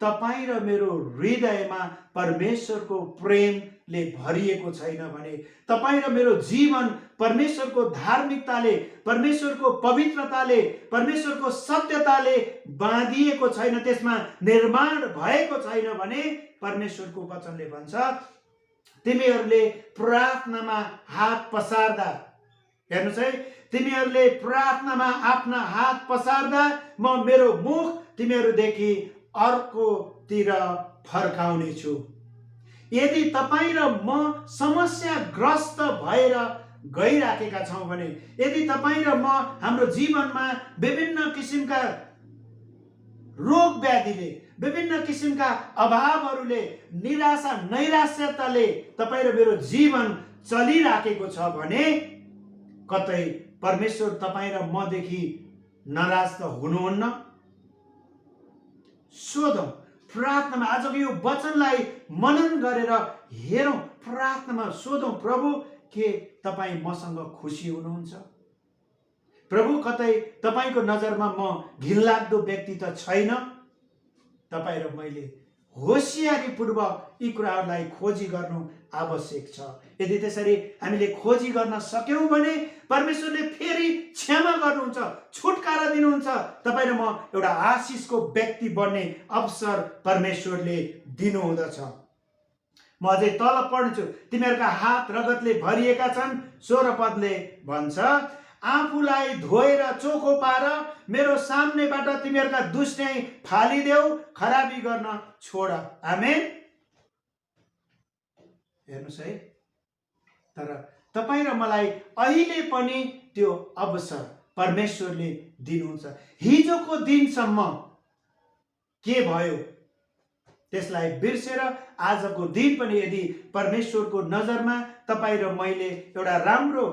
तपाईँ र मेरो हृदयमा परमेश्वरको प्रेमले भरिएको छैन भने, तपाईँ र मेरो जीवन परमेश्वरको धार्मिकताले, परमेश्वरको पवित्रताले, परमेश्वरको सत्यताले बाँधिएको छैन, त्यसमा निर्माण भएको छैन भने परमेश्वरको वचनले भन्छ, तिमीहरूले प्रार्थनामा हात पसार्दा, हेर्नुहोस् है, तिमीहरूले प्रार्थनामा आफ्ना हात पसार्दा म मेरो मुख तिमीहरूदेखि अर्कोतिर फर्काउने छु। यदि तपाईँ र म समस्याग्रस्त भएर गइराखेका छौँ भने, यदि तपाईँ र म हाम्रो जीवनमा विभिन्न किसिमका रोग व्याधिले, विभिन्न किसिमका अभावहरूले, निराशा नैराश्यताले तपाईँ र मेरो जीवन चलिराखेको छ भने कतै परमेश्वर तपाईँ र मदेखि नाराज त हुनुहुन्न? सोधौँ, प्रार्थनामा आजको यो वचनलाई मनन गरेर हेरौँ, प्रार्थनामा सोधौँ, प्रभु के तपाईँ मसँग खुसी हुनुहुन्छ? प्रभु कतै तपाईँको नजरमा म घिनलाग्दो व्यक्ति त छैन? तपाईँ र मैले होसियारीपूर्वक यी कुराहरूलाई खोजी गर्नु आवश्यक छ। यदि त्यसरी हामीले खोजी गर्न सक्यौँ भने परमेश्वरले फेरि क्षमा गर्नुहुन्छ, छुटकारा दिनुहुन्छ, तपाईँ र म एउटा आशिषको व्यक्ति बन्ने अवसर परमेश्वरले दिनुहुँदछ। म अझै तल पढ्छु, तिमीहरूका हात रगतले भरिएका छन्। 16 पदले भन्छ, आफूलाई धोएर चोखो पार, मेरो सामनेबाट तिमीहरूका दुष्टै फालिदेऊ, खराबी गर्न छोड। आमेन। हेर्नुहोस् है, तर तपाईँ र मलाई अहिले पनि त्यो अवसर परमेश्वरले दिनुहुन्छ। हिजोको दिनसम्म के भयो त्यसलाई बिर्सेर आजको दिन पनि यदि परमेश्वरको नजरमा तपाईँ र मैले एउटा राम्रो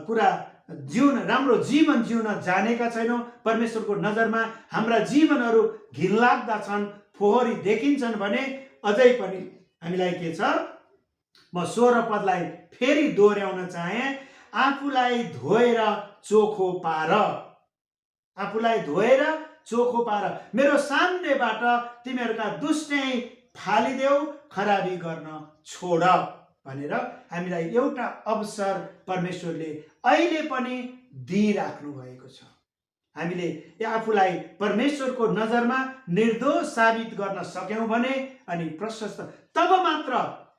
कुरा राम्रो जीवन जिउन जानेका छैनौँ, परमेश्वरको नजरमा हाम्रा जीवनहरू घिनलाग्दा छन्, फोहोरी देखिन्छन् भने अझै पनि हामीलाई के छ, म 16 पदलाई फेरि दोहोऱ्याउन चाहे, आफूलाई धोएर चोखो पार, आफूलाई धोएर चोखो पार, मेरो सामनेबाट तिमीहरूका दुष्टै फालिदेऊ, खराबी गर्न छोड भनेर हामीलाई एउटा अवसर परमेश्वरले अहिले पनि दिइराख्नु भएको छ। हामीले आफूलाई परमेश्वरको नजरमा निर्दोष साबित गर्न सक्यौँ भने अनि प्रशस्त, तब मात्र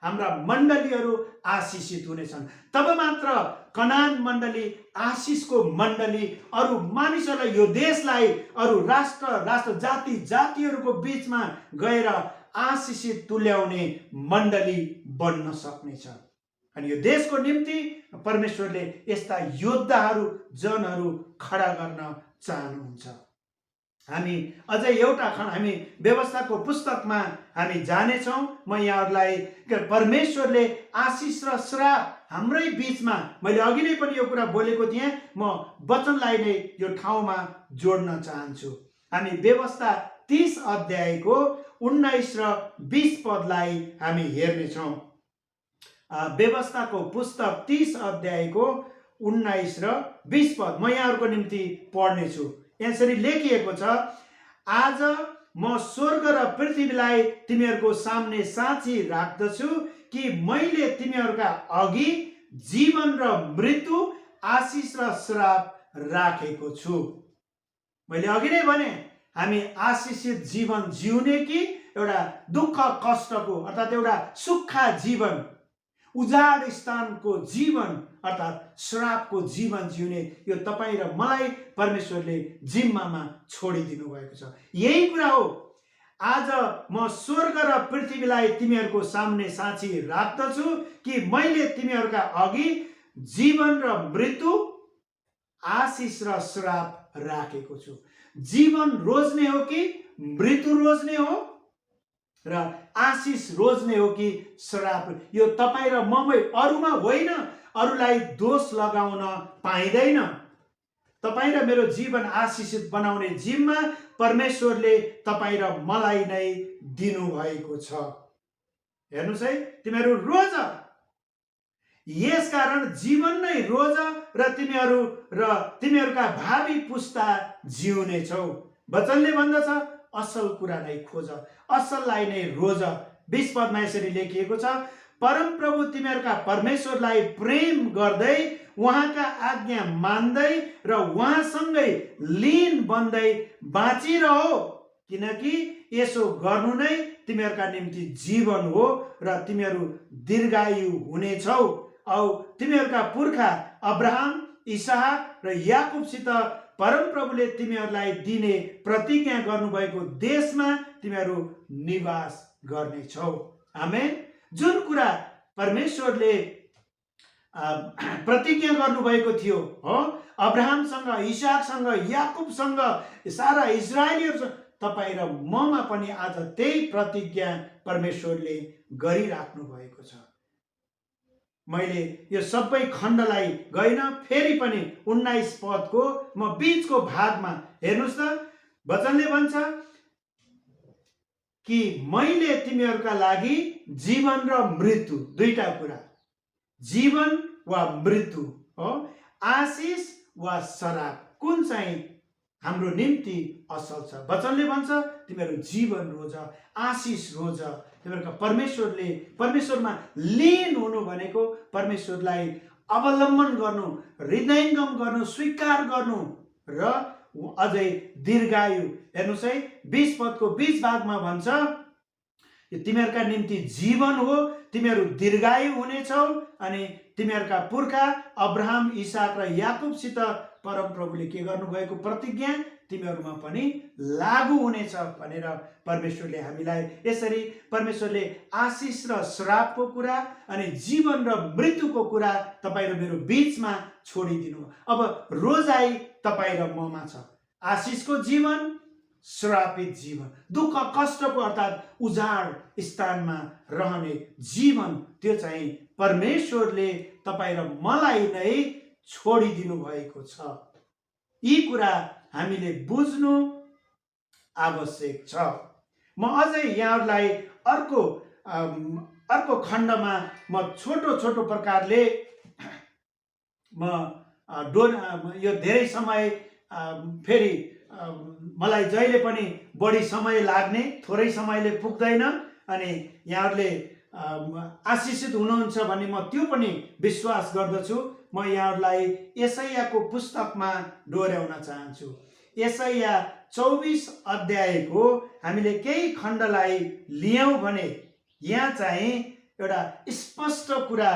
हाम्रा मण्डलीहरू आशिषित हुनेछन्। तब मात्र कनान मण्डली, आशिषको मण्डली अरू मानिसहरूलाई, यो देशलाई अरू राष्ट्र जाति जातिहरूको बीचमा गएर आशिषित तुल्याउने मण्डली बन्न सक्नेछ। अनि यो देशको निम्ति परमेश्वरले यस्ता योद्धाहरू, जनहरू खडा गर्न चाहनुहुन्छ। हामी अझै एउटा हामी व्यवस्थाको पुस्तकमा हामी जानेछौँ। म यहाँहरूलाई परमेश्वरले आशिष र श्राप हाम्रै बीचमा, मैले अघि नै पनि यो कुरा बोलेको थिएँ, म वचनलाई नै यो ठाउँमा जोड्न चाहन्छु। हामी व्यवस्था 30 अध्यायको 19 र 20 पदलाई हामी हेर्नेछौँ। व्यवस्थाको पुस्तक 30 अध्यायको 19 र 20 पद म यहाँहरूको निम्ति पढ्नेछु। यसरी लेखिएको छ, आज म स्वर्ग र पृथ्वीलाई तिमीहरूको सामने साँची राख्दछु कि मैले तिमीहरूका अघि जीवन र मृत्यु, आशिष र श्राप राखेको छु। मैले अघि नै भने, हामी आशिषित जीवन जिउने कि एउटा दुःख कष्टको अर्थात् एउटा सुक्खा जीवन, उजाड स्थानको जीवन अर्थात् श्रापको जीवन जिउने, यो तपाईँ र मलाई परमेश्वरले जिम्मामा छोडिदिनु भएको छ। यही कुरा हो, आज म स्वर्ग र पृथ्वीलाई तिमीहरूको सामने साँची राख्दछु कि मैले तिमीहरूका अघि जीवन र मृत्यु, आशिष र श्राप राखेको छु। जीवन रोज्ने हो कि मृत्यु रोज्ने हो, र आशिष रोज्ने हो कि श्राप, यो तपाईँ र ममै, अरूमा होइन। अरूलाई दोष लगाउन पाइँदैन। तपाईँ र मेरो जीवन आशिषित बनाउने जिम्मा परमेश्वरले तपाईँ र मलाई नै दिनुभएको छ। हेर्नुहोस् है, तिमीहरू रोज, यसकारण जीवन नै रोज र तिमीहरूका भावी पुस्ता जिउनेछौ। वचनले भन्दछ, असल कुरा नै खोज, असललाई नै रोज। 20 पदमा यसरी लेखिएको छ, परमप्रभु तिमीहरूका परमेश्वरलाई प्रेम गर्दै, उहाँका आज्ञा मान्दै र उहाँसँगै लीन बन्दै बाँचिरहो, किनकि यसो गर्नु नै तिमीहरूका निम्ति जीवन हो र तिमीहरू दीर्घायु हुनेछौ। औ तिमीहरूका पुर्खा अब्राहम, इसहाक र याकुबसित परमप्रभुले तिमीहरूलाई दिने प्रतिज्ञा गर्नुभएको देशमा तिमीहरू निवास गर्नेछौ। आमेन। जुन कुरा परमेश्वरले प्रतिज्ञा गर्नुभएको थियो हो, अब्राहमसँग, इसाकसँग, याकुबसँग, सारा इजरायलीहरूसँग, तपाईँ र ममा पनि आज त्यही प्रतिज्ञा परमेश्वरले गरिराख्नु भएको छ। मैले यो सबै खण्डलाई गइन, फेरि पनि 19 पदको म बीचको भागमा हेर्नुहोस् त, वचनले भन्छ कि मैले तिमीहरूका लागि जीवन र मृत्यु, दुईटा कुरा, जीवन वा मृत्यु हो, आशिष वा श्राप, कुन चाहिँ हाम्रो निम्ति असल छ। वचनले भन्छ तिमीहरू जीवन रोज, आशिष रोज। तिमीहरूका परमेश्वरमा लीन हुनु भनेको परमेश्वरलाई अवलम्बन गर्नु, हृदयङ्गम गर्नु, स्वीकार गर्नु र अझै दीर्घायु। हेर्नुहोस् है, 20 पदको 20 भागमा भन्छ, तिमीहरूका निम्ति जीवन हो, तिमीहरू दीर्घायु हुनेछौ, अनि तिमीहरूका पुर्खा अब्राहम, इसाक र याकुबसित परमप्रभुले के गर्नुभएको प्रतिज्ञा तिमीहरूमा पनि लागू हुनेछ भनेर परमेश्वरले हामीलाई, यसरी परमेश्वरले आशिष र श्रापको कुरा अनि जीवन र मृत्युको कुरा तपाईँ र मेरो बीचमा छोडिदिनु। अब रोजाइ तपाईँ र ममा छ, आशिषको जीवन, श्रापित जीवन, दुःख कष्टको अर्थात् उजाड स्थानमा रहने जीवन, त्यो चाहिँ परमेश्वरले तपाईँ र मलाई नै छोडिदिनु भएको छ। यी कुरा हामीले बुझ्नु आवश्यक छ। म अझै यहाँहरूलाई अर्को खण्डमा म छोटो प्रकारले यो धेरै समय फेरि मलाई जहिले पनि बढी समय लाग्ने, थोरै समयले पुग्दैन, अनि यहाँहरूले आशिषित हुनुहुन्छ भन्ने म त्यो पनि विश्वास गर्दछु। म यहाँहरूलाई यशायाको पुस्तकमा डोर्याउन चाहन्छु। यशाया 24 अध्यायको हामीले केही खण्डलाई लियौँ भने यहाँ चाहिँ एउटा स्पष्ट कुरा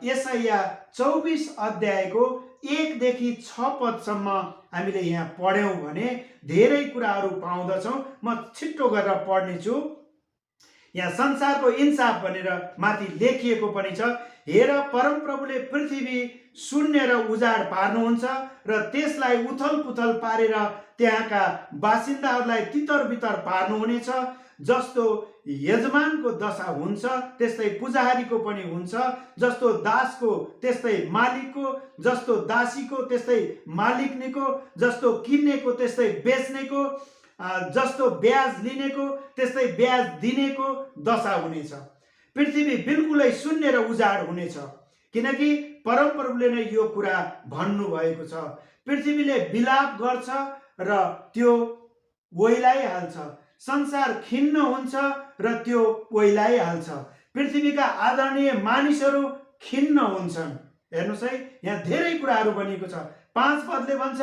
यशाया 24 अध्यायको 1 देखि 6 पदसम्म हामीले यहाँ पढ्यौँ भने धेरै कुराहरू पाउँदछौँ। म छिट्टो गरेर पढ्नेछु। यहाँ संसारको इन्साफ भनेर माथि लेखिएको पनि छ। हेर, परमप्रभुले पृथ्वी शून्य र उजाड पार्नुहुन्छ र त्यसलाई उथल पुथल पारेर त्यहाँका बासिन्दाहरूलाई तितर बितर पार्नुहुनेछ। जस्तो यजमानको दशा हुन्छ त्यस्तै पुजारीको पनि हुन्छ, जस्तो दासको त्यस्तै मालिकको, जस्तो दासीको त्यस्तै मालिकनीको, जस्तो किन्नेको त्यस्तै बेच्नेको, जस्तो ब्याज लिनेको त्यस्तै ब्याज दिनेको दशा हुनेछ। पृथ्वी बिल्कुलै शून्य र उजाड हुनेछ, किनकि परमप्रभुले नै यो कुरा भन्नुभएको छ। पृथ्वीले विलाप गर्छ र त्यो ओइलाइहाल्छ, संसार खिन्न हुन्छ र त्यो ओइलाइहाल्छ, पृथ्वीका आदरणीय मानिसहरू खिन्न हुन्छन्। हेर्नुहोस् है, यहाँ धेरै कुराहरू भनिएको छ। 5 पदले भन्छ,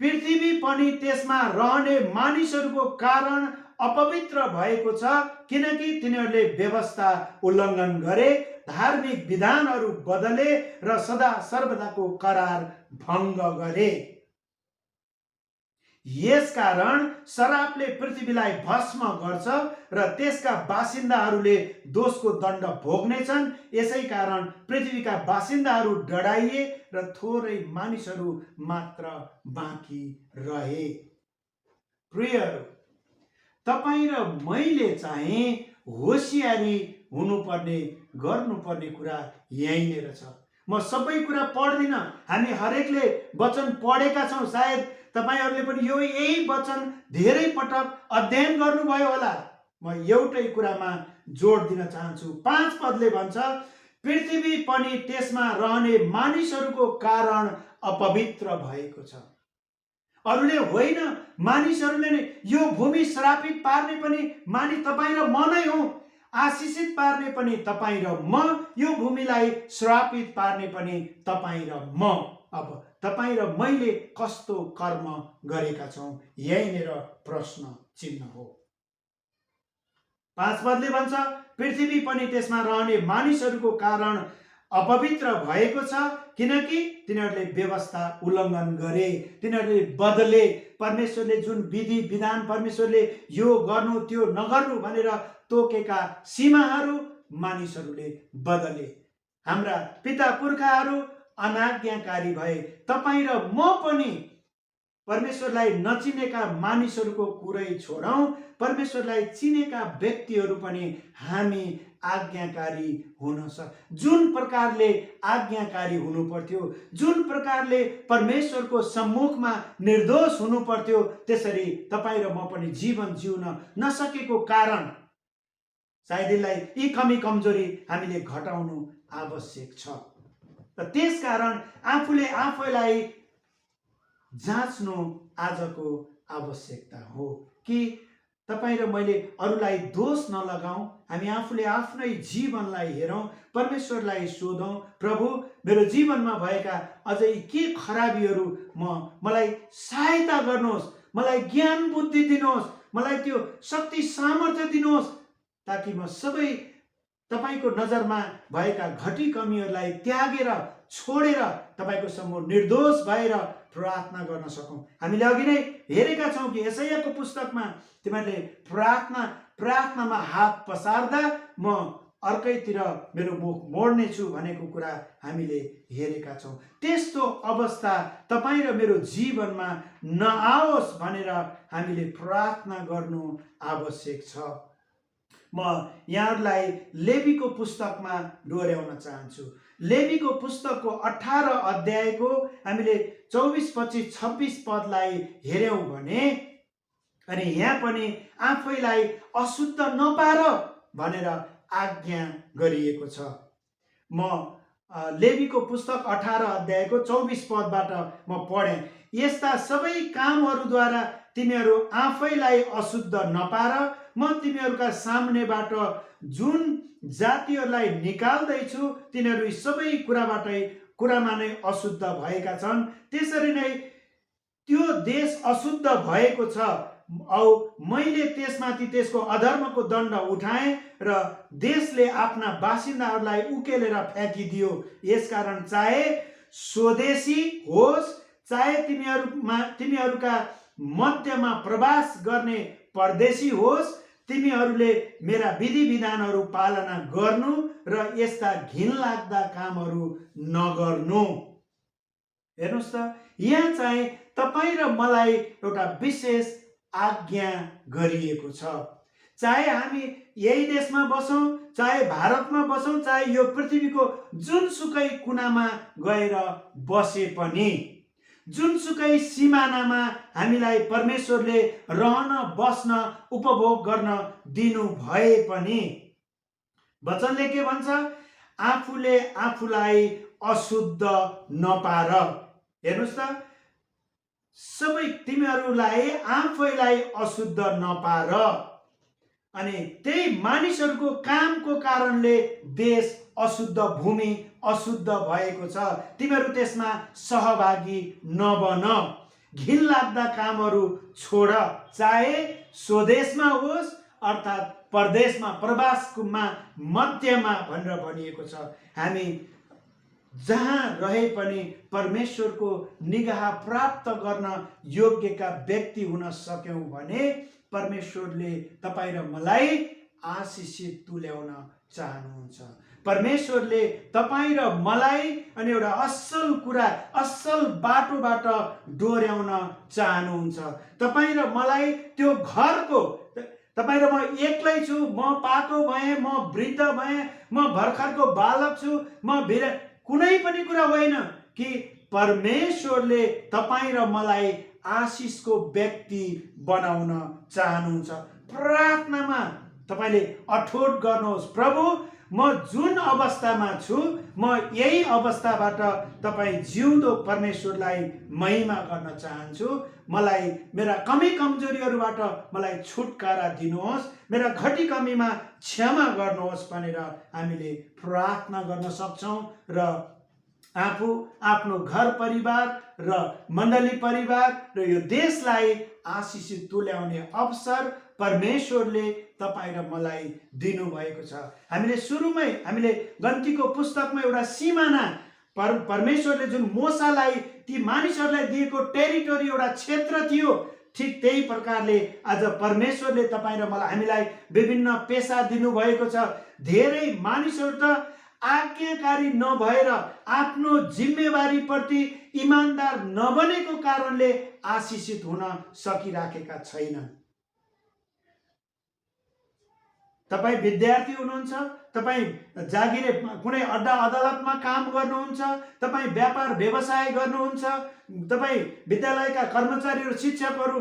पृथ्वी पनि त्यसमा रहने मानिसहरूको कारण अपवित्र भएको छ, किनकि तिनीहरूले व्यवस्था उल्लङ्घन गरे, धार्मिक विधानहरू बदले र सदा सर्वदाको करार भङ्ग गरे। यसकारण शरापले पृथ्वीलाई भस्म गर्छ र त्यसका बासिन्दाहरूले दोषको दण्ड भोग्नेछन्। यसै कारण पृथ्वीका बासिन्दाहरू डढाइए र थोरै मानिसहरू मात्र बाँकी रहे। प्रियहरू, तपाईँ र मैले चाहिँ होसियारी हुनुपर्ने, गर्नुपर्ने कुरा यहीँनिर छ। म सबै कुरा पढ्दिनँ, हामी हरेकले वचन पढेका छौँ। सायद तपाईहरूले पनि यही वचन धेरै पटक अध्ययन गर्नुभयो होला। म एउटै कुरामा जोड दिन चाहन्छु। 5 पदले भन्छ, पृथ्वी पनि त्यसमा रहने मानिसहरूको कारण अपवित्र भएको छ। अरूले होइन, मानिसहरूले नै। यो भूमि श्रापित पार्ने पनि तपाईँ र म नै हौँ, आशिषित पार्ने पनि तपाईँ र म, यो भूमिलाई श्रापित पार्ने पनि तपाईँ र म। अब तपाईँ र मैले कस्तो कर्म गरेका छौँ, यहीँनिर प्रश्न चिन्ह हो। 5 पदले भन्छ, पृथ्वी पनि त्यसमा रहने मानिसहरूको कारण अपवित्र भएको छ, किनकि तिनीहरूले व्यवस्था उल्लङ्घन गरे, तिनीहरूले बदले। परमेश्वरले जुन विधि विधान, परमेश्वरले यो गर्नु त्यो नगर्नु भनेर तोकेका सीमाहरू मानिसहरूले बदले। हाम्रा पिता पुर्खाहरू अनाज्ञाकारी भए। तपाईँ र म पनि परमेश्वरलाई नचिनेका मानिसहरूको कुरै छोडौँ, परमेश्वरलाई चिनेका व्यक्तिहरू पनि हामी आज्ञाकारी हुन जुन प्रकारले आज्ञाकारी हुनु पर्थ्यो, जुन प्रकारले परमेश्वरको सम्मुखमा निर्दोष हुनु पर्थ्यो, त्यसरी तपाईँ र म पनि जीवन जिउन नसकेको कारण सायद यी कमी कमजोरी हामीले घटाउनु आवश्यक छ। र त्यसकारण आफूले आफैलाई जाँच्नु आजको आवश्यकता हो कि तपाईँ र मैले अरूलाई दोष नलगाऊँ, हामी आफूले आफ्नै जीवनलाई हेरौँ, परमेश्वरलाई सोधौँ, प्रभु मेरो जीवनमा भएका अझै के खराबीहरू मलाई सहायता गर्नुहोस्, मलाई ज्ञान बुद्धि दिनुहोस्, मलाई त्यो शक्ति सामर्थ्य दिनुहोस्, ताकि म सबै तपाईको नजरमा भएका घटी कमीहरूलाई त्यागेर छोडेर तपाईको सम्मुख निर्दोष भएर प्रार्थना गर्न सकौं। हामीले अघि नै हेरेका छौं कि यशायाको पुस्तकमा तिमीहरूले प्रार्थनामा हात पसार्दा म अर्कैतिर मेरो मुख मोड्ने छु भनेको कुरा हामीले हेरेका छौं। त्यस्तो अवस्था तपाईं र मेरो जीवनमा नआओस् भनेर हामीले प्रार्थना गर्नु आवश्यक छ। म यहाँहरूलाई लेवीको पुस्तकमा डोर्याउन चाहन्छु। लेवीको पुस्तकको 18 अध्यायको हामीले 24, 25, 26 पदलाई हेर्यौं भने अनि यहाँ पनि आफैलाई अशुद्ध नपार भनेर आज्ञा गरिएको छ। म लेवीको पुस्तक 18 अध्यायको 24 पदबाट म पढेँ। यस्ता सबै कामहरूद्वारा तिमीहरू आफैलाई अशुद्ध नपार, म तिमीहरूका सामनेबाट जुन जातिहरूलाई निकाल्दैछु तिनीहरू सबै कुरामा नै अशुद्ध भएका छन्। त्यसरी नै त्यो देश अशुद्ध भएको छ। औ मैले त्यसमाथि त्यसको अधर्मको दण्ड उठाएँ र देशले आफ्ना बासिन्दाहरूलाई उकेलेर फ्याँकिदियो। यसकारण चाहे स्वदेशी होस्, चाहे तिमीहरूका मध्यमा प्रवास गर्ने परदेशी होस्, तिमीहरूले मेरा विधि विधानहरू पालना गर्नु र यस्ता घिनलाग्दा कामहरू नगर्नु। हेर्नुहोस् त, यहाँ चाहिँ तपाईँ र मलाई एउटा विशेष आज्ञा गरिएको छ। चाहे हामी यही देशमा बसौँ, चाहे भारतमा बसौँ, चाहे यो पृथ्वीको जुनसुकै कुनामा गएर बसे पनि, जुनसुकै सिमानामा हामीलाई परमेश्वरले रहन, बस्न, उपभोग गर्न दिनु भए पनि वचनले के भन्छ? आफूले आफूलाई अशुद्ध नपार। हेर्नुहोस् त, सबै तिमीहरूलाई आफैलाई अशुद्ध नपार। अनि त्यही मानिसहरूको कामको कारणले देश अशुद्ध भूमि अशुद्ध भएको छ। तिमीहरू त्यसमा सहभागी नबन। घिनलाग्दा कामहरू छोड, चाहे स्वदेशमा होस् अर्थात् परदेशमा, प्रवासमा, मध्यमा भनेर भनिएको छ। हामी जहाँ रहे पनि परमेश्वरको निगाह प्राप्त गर्न योग्यका व्यक्ति हुन सक्यौँ भने परमेश्वरले तपाईँ र मलाई आशिषित तुल्याउन चाहनुहुन्छ। परमेश्वरले तपाईँ र मलाई अनि एउटा असल कुरा, असल बाटोबाट डोर्याउन चाहनुहुन्छ। तपाईँ र मलाई त्यो घरको, तपाईँ र म एक्लै छु, म पाको भएँ, म वृद्ध भएँ, म भर्खरको बालक छु, म कुनै पनि कुरा होइन कि परमेश्वरले तपाईँ र मलाई आशिषको व्यक्ति बनाउन चाहनुहुन्छ। प्रार्थनामा तपाईँले अठोट गर्नुहोस्, प्रभु म जुन अवस्थामा छु, म यही अवस्थाबाट तपाईँ जिउँदो परमेश्वरलाई महिमा गर्न चाहन्छु। मलाई मेरा कमी कमजोरीहरूबाट मलाई छुटकारा दिनुहोस्, मेरा घटी कमीमा क्षमा गर्नुहोस् भनेर हामीले प्रार्थना गर्न सक्छौँ र आफू, आफ्नो घर परिवार र मण्डली परिवार र यो देशलाई आशिषित तुल्याउने अवसर परमेश्वरले तपाईँ र मलाई दिनुभएको छ। हामीले सुरुमै हामीले गन्तीको पुस्तकमा एउटा सिमाना, परमेश्वरले जुन मोसालाई ती मानिसहरूलाई दिएको टेरिटोरी, एउटा क्षेत्र थियो, ठिक त्यही प्रकारले आज परमेश्वरले तपाईँ र मलाई, हामीलाई विभिन्न पेसा दिनुभएको छ। धेरै मानिसहरू त आज्ञाकारी नभएर आफ्नो जिम्मेवारीप्रति इमानदार नबनेको कारणले आशिषित हुन सकिराखेका छैनन्। तपाईँ विद्यार्थी हुनुहुन्छ, तपाईँ जागिरे कुनै अड्डा अदालतमा काम गर्नुहुन्छ, तपाईँ व्यापार व्यवसाय गर्नुहुन्छ, तपाईँ विद्यालयका कर्मचारीहरू, शिक्षकहरू,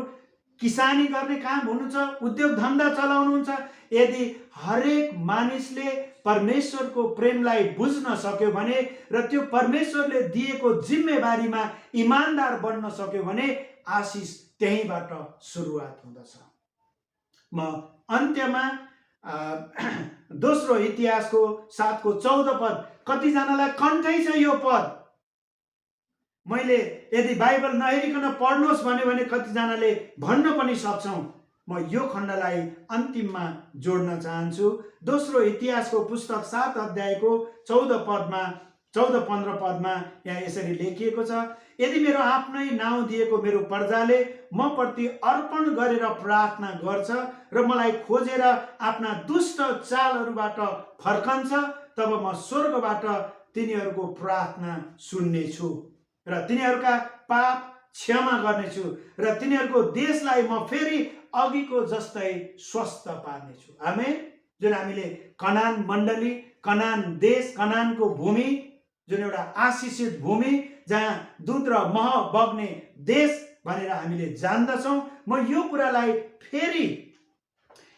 किसानी गर्ने काम हुनुहुन्छ, उद्योग धन्दा चलाउनुहुन्छ। यदि हरेक मानिसले परमेश्वरको प्रेमलाई बुझ्न सक्यो भने र त्यो परमेश्वरले दिएको जिम्मेवारीमा इमानदार बन्न सक्यो भने आशिष त्यहीँबाट सुरुवात हुँदछ। म अन्त्यमा दोस्रो इतिहासको 7:14 पद, कतिजनालाई कन्ठै छ यो पद, मैले यदि बाइबल नहेरिकन पढ्नुहोस् भने कतिजनाले भन्न पनि सक्छौँ। म यो खण्डलाई अन्तिममा जोड्न चाहन्छु। दोस्रो इतिहासको पुस्तक 7 अध्यायको 14-15 पदमा यहाँ यसरी लेखिएको छ, यदि मेरो आफ्नै नाउँ दिएको मेरो प्रजाले म प्रति अर्पण गरेर प्रार्थना गर्छ र मलाई खोजेर आफ्ना दुष्ट चालहरूबाट फर्कन्छ, तब म स्वर्गबाट तिनीहरूको प्रार्थना सुन्नेछु र तिनीहरूका पाप क्षमा गर्नेछु र तिनीहरूको देशलाई म फेरि अघिको जस्तै स्वस्थ पार्नेछु। आमेन। जुन हामीले कनान मण्डली, कनान देश, कनानको भूमि, जुन एउटा आशिषित भूमि जहाँ दुध र मह बग्ने देश भनेर हामीले जान्दछौँ, म यो कुरालाई फेरि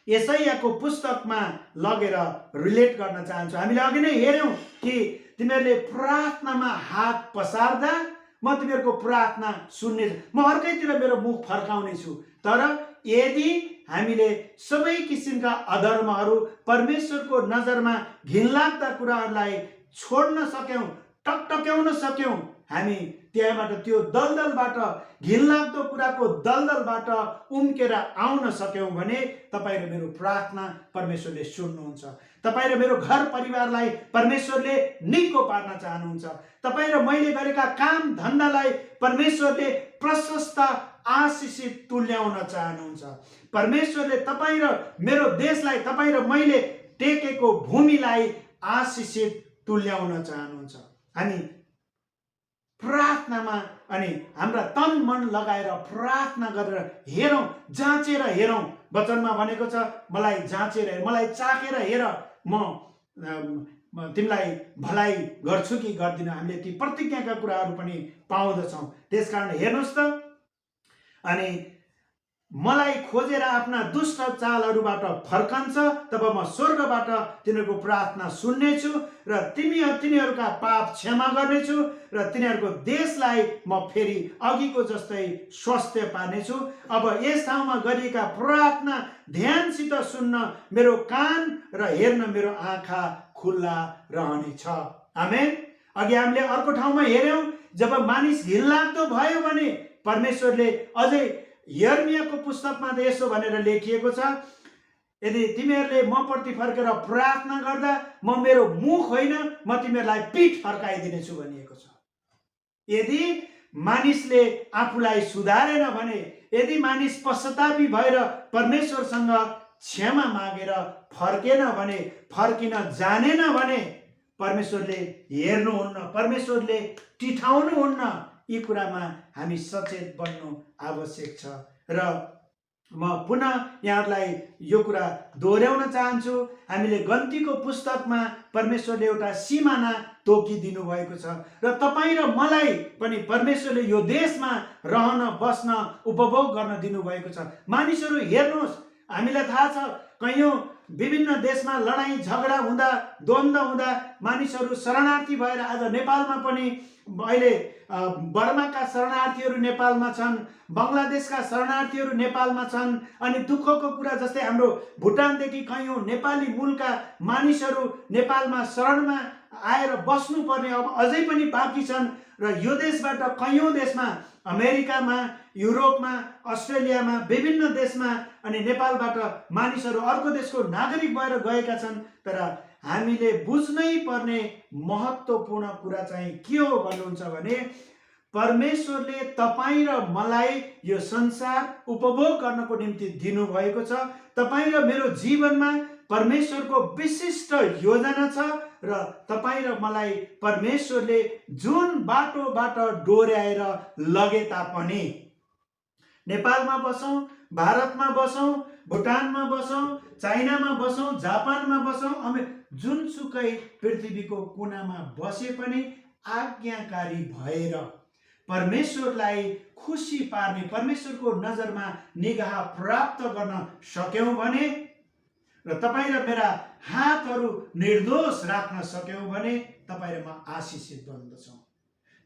यशायाको पुस्तकमा लगेर रिलेट गर्न चाहन्छु। हामीले अघि नै हेर्यौँ कि तिमीहरूले प्रार्थनामा हात पसार्दा म तिमीहरूको प्रार्थना सुन्ने, म अर्कैतिर मेरो मुख फर्काउने छु। तर यदि हामीले सबै किसिमका अधर्महरू, परमेश्वरको नजरमा घिनलाग्दा कुराहरूलाई छोड्न सक्यौँ, टकटक्याउन सक्यौँ, हामी त्यहाँबाट त्यो दलदलबाट, घिनलाग्दो कुराको दलदलबाट उम्केर आउन सक्यौँ भने तपाईँ र मेरो प्रार्थना परमेश्वरले सुन्नुहुन्छ। तपाईँ र मेरो घर परिवारलाई परमेश्वरले निको पार्न चाहनुहुन्छ। तपाईँ र मैले गरेका काम धन्दालाई परमेश्वरले प्रशस्त आशिषित तुल्याउन चाहनुहुन्छ। परमेश्वरले तपाईँ र मेरो देशलाई, तपाईँ र मैले टेकेको भूमिलाई आशिषित तुल्याउन चाहनुहुन्छ। हामी प्रार्थनामा अनि हाम्रा तन मन लगाएर प्रार्थना गरेर हेरौँ, जाँचेर हेरौँ। वचनमा भनेको छ, मलाई जाँचेर हेर, मलाई चाखेर हेर, म तिमीलाई भलाइ गर्छु कि गर्दिनँ। हामीले ती प्रतिज्ञाका कुराहरू पनि पाउँदछौँ। त्यसकारण हेर्नुहोस् त, अनि मलाई खोजेर आफ्ना दुष्ट चालहरूबाट फर्कन्छ, तब म स्वर्गबाट तिनीहरूको प्रार्थना सुन्नेछु र तिनीहरूका पाप क्षमा गर्नेछु र तिनीहरूको देशलाई म फेरि अघिको जस्तै स्वास्थ्य पार्नेछु। अब यस ठाउँमा गरिएका प्रार्थना ध्यानसित सुन्न मेरो कान र हेर्न मेरो आँखा खुल्ला रहनेछ। आमेन। अघि हामीले अर्को ठाउँमा हेर्यौँ, जब मानिस घिनलाग्दो भयो भने परमेश्वरले अझै यर्मियाको पुस्तकमा त यसो भनेर लेखिएको छ, यदि तिमीहरूले म प्रति फर्केर प्रार्थना गर्दा म मेरो मुख होइन, म तिमीहरूलाई पिठ फर्काइदिनेछु भनिएको छ। यदि मानिसले आफूलाई सुधारेन भने, यदि मानिस पश्चातापी भएर परमेश्वरसँग क्षमा मागेर फर्केन भने, फर्किन जानेन भने परमेश्वरले हेर्नुहुन्न, परमेश्वरले टिठाउनुहुन्न। यी कुरामा हामी सचेत बन्नु आवश्यक छ। र म पुनः यहाँहरूलाई यो कुरा दोहोऱ्याउन चाहन्छु, हामीले गन्तीको पुस्तकमा परमेश्वरले एउटा सिमाना तोकिदिनु भएको छ र तपाईँ र मलाई पनि परमेश्वरले यो देशमा रहन, बस्न, उपभोग गर्न दिनुभएको छ। मानिसहरू हेर्नुहोस्, हामीलाई थाहा छ कैयौँ विभिन्न देशमा लडाईँ झगडा हुँदा, द्वन्द्व हुँदा मानिसहरू शरणार्थी भएर आज नेपालमा पनि अहिले बर्माका शरणार्थीहरू नेपालमा छन्, बङ्गलादेशका शरणार्थीहरू नेपालमा छन्। अनि दुःखको कुरा, जस्तै हाम्रो भुटानदेखि कैयौँ नेपाली मूलका मानिसहरू नेपालमा शरणमा आएर बस्नुपर्ने अब अझै पनि बाँकी छन्। र यो देशबाट कैयौँ देशमा, अमेरिकामा, युरोपमा, अस्ट्रेलियामा, विभिन्न देशमा अनि नेपालबाट मानिसहरू अर्को देशको नागरिक भएर गएका छन्। तर हामीले बुझ्नै पर्ने महत्त्वपूर्ण कुरा चाहिँ के हो भन्नुहुन्छ भने, परमेश्वरले तपाईँ र मलाई यो संसार उपभोग गर्नको निम्ति दिनुभएको छ। तपाईँ र मेरो जीवनमा परमेश्वरको विशिष्ट योजना छ र तपाईँ र मलाई परमेश्वरले जुन बाटोबाट डोर्याएर लगे तापनि, नेपालमा बसौँ, भारतमा बसौँ, भुटानमा बसौँ, चाइनामा बसौँ, जापानमा बसौँ, जुनसुकै पृथ्वीको कुनामा बसे पनि आज्ञाकारी भएर परमेश्वरलाई खुसी पार्ने, परमेश्वरको नजरमा निगाह प्राप्त गर्न सक्यौँ भने र तपाईँ र मेरा हातहरू निर्दोष राख्न सक्यौँ भने तपाईँ र म आशिषित बन्दछौँ।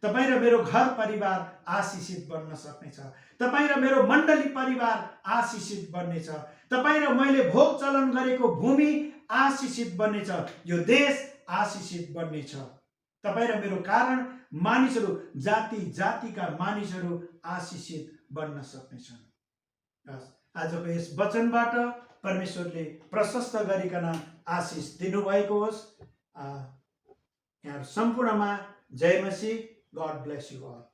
तपाईँ र मेरो घर परिवार आशिषित बन्न सक्नेछ। तपाईँ र मेरो मण्डली परिवार आशिषित बन्नेछ। तपाईँ र मैले भोग चलन गरेको भूमि आशिषित बन्नेछ। यो देश आशिषित बन्नेछ। तपाईँ र मेरो कारण मानिसहरू, जाति जातिका मानिसहरू आशिषित बन्न सक्नेछन्। आजको यस वचनबाट परमेश्वरले प्रशस्त गरिकन आशिष दिनुभएको होस्। यहाँ सम्पूर्णमा जय मसीह। God bless you all.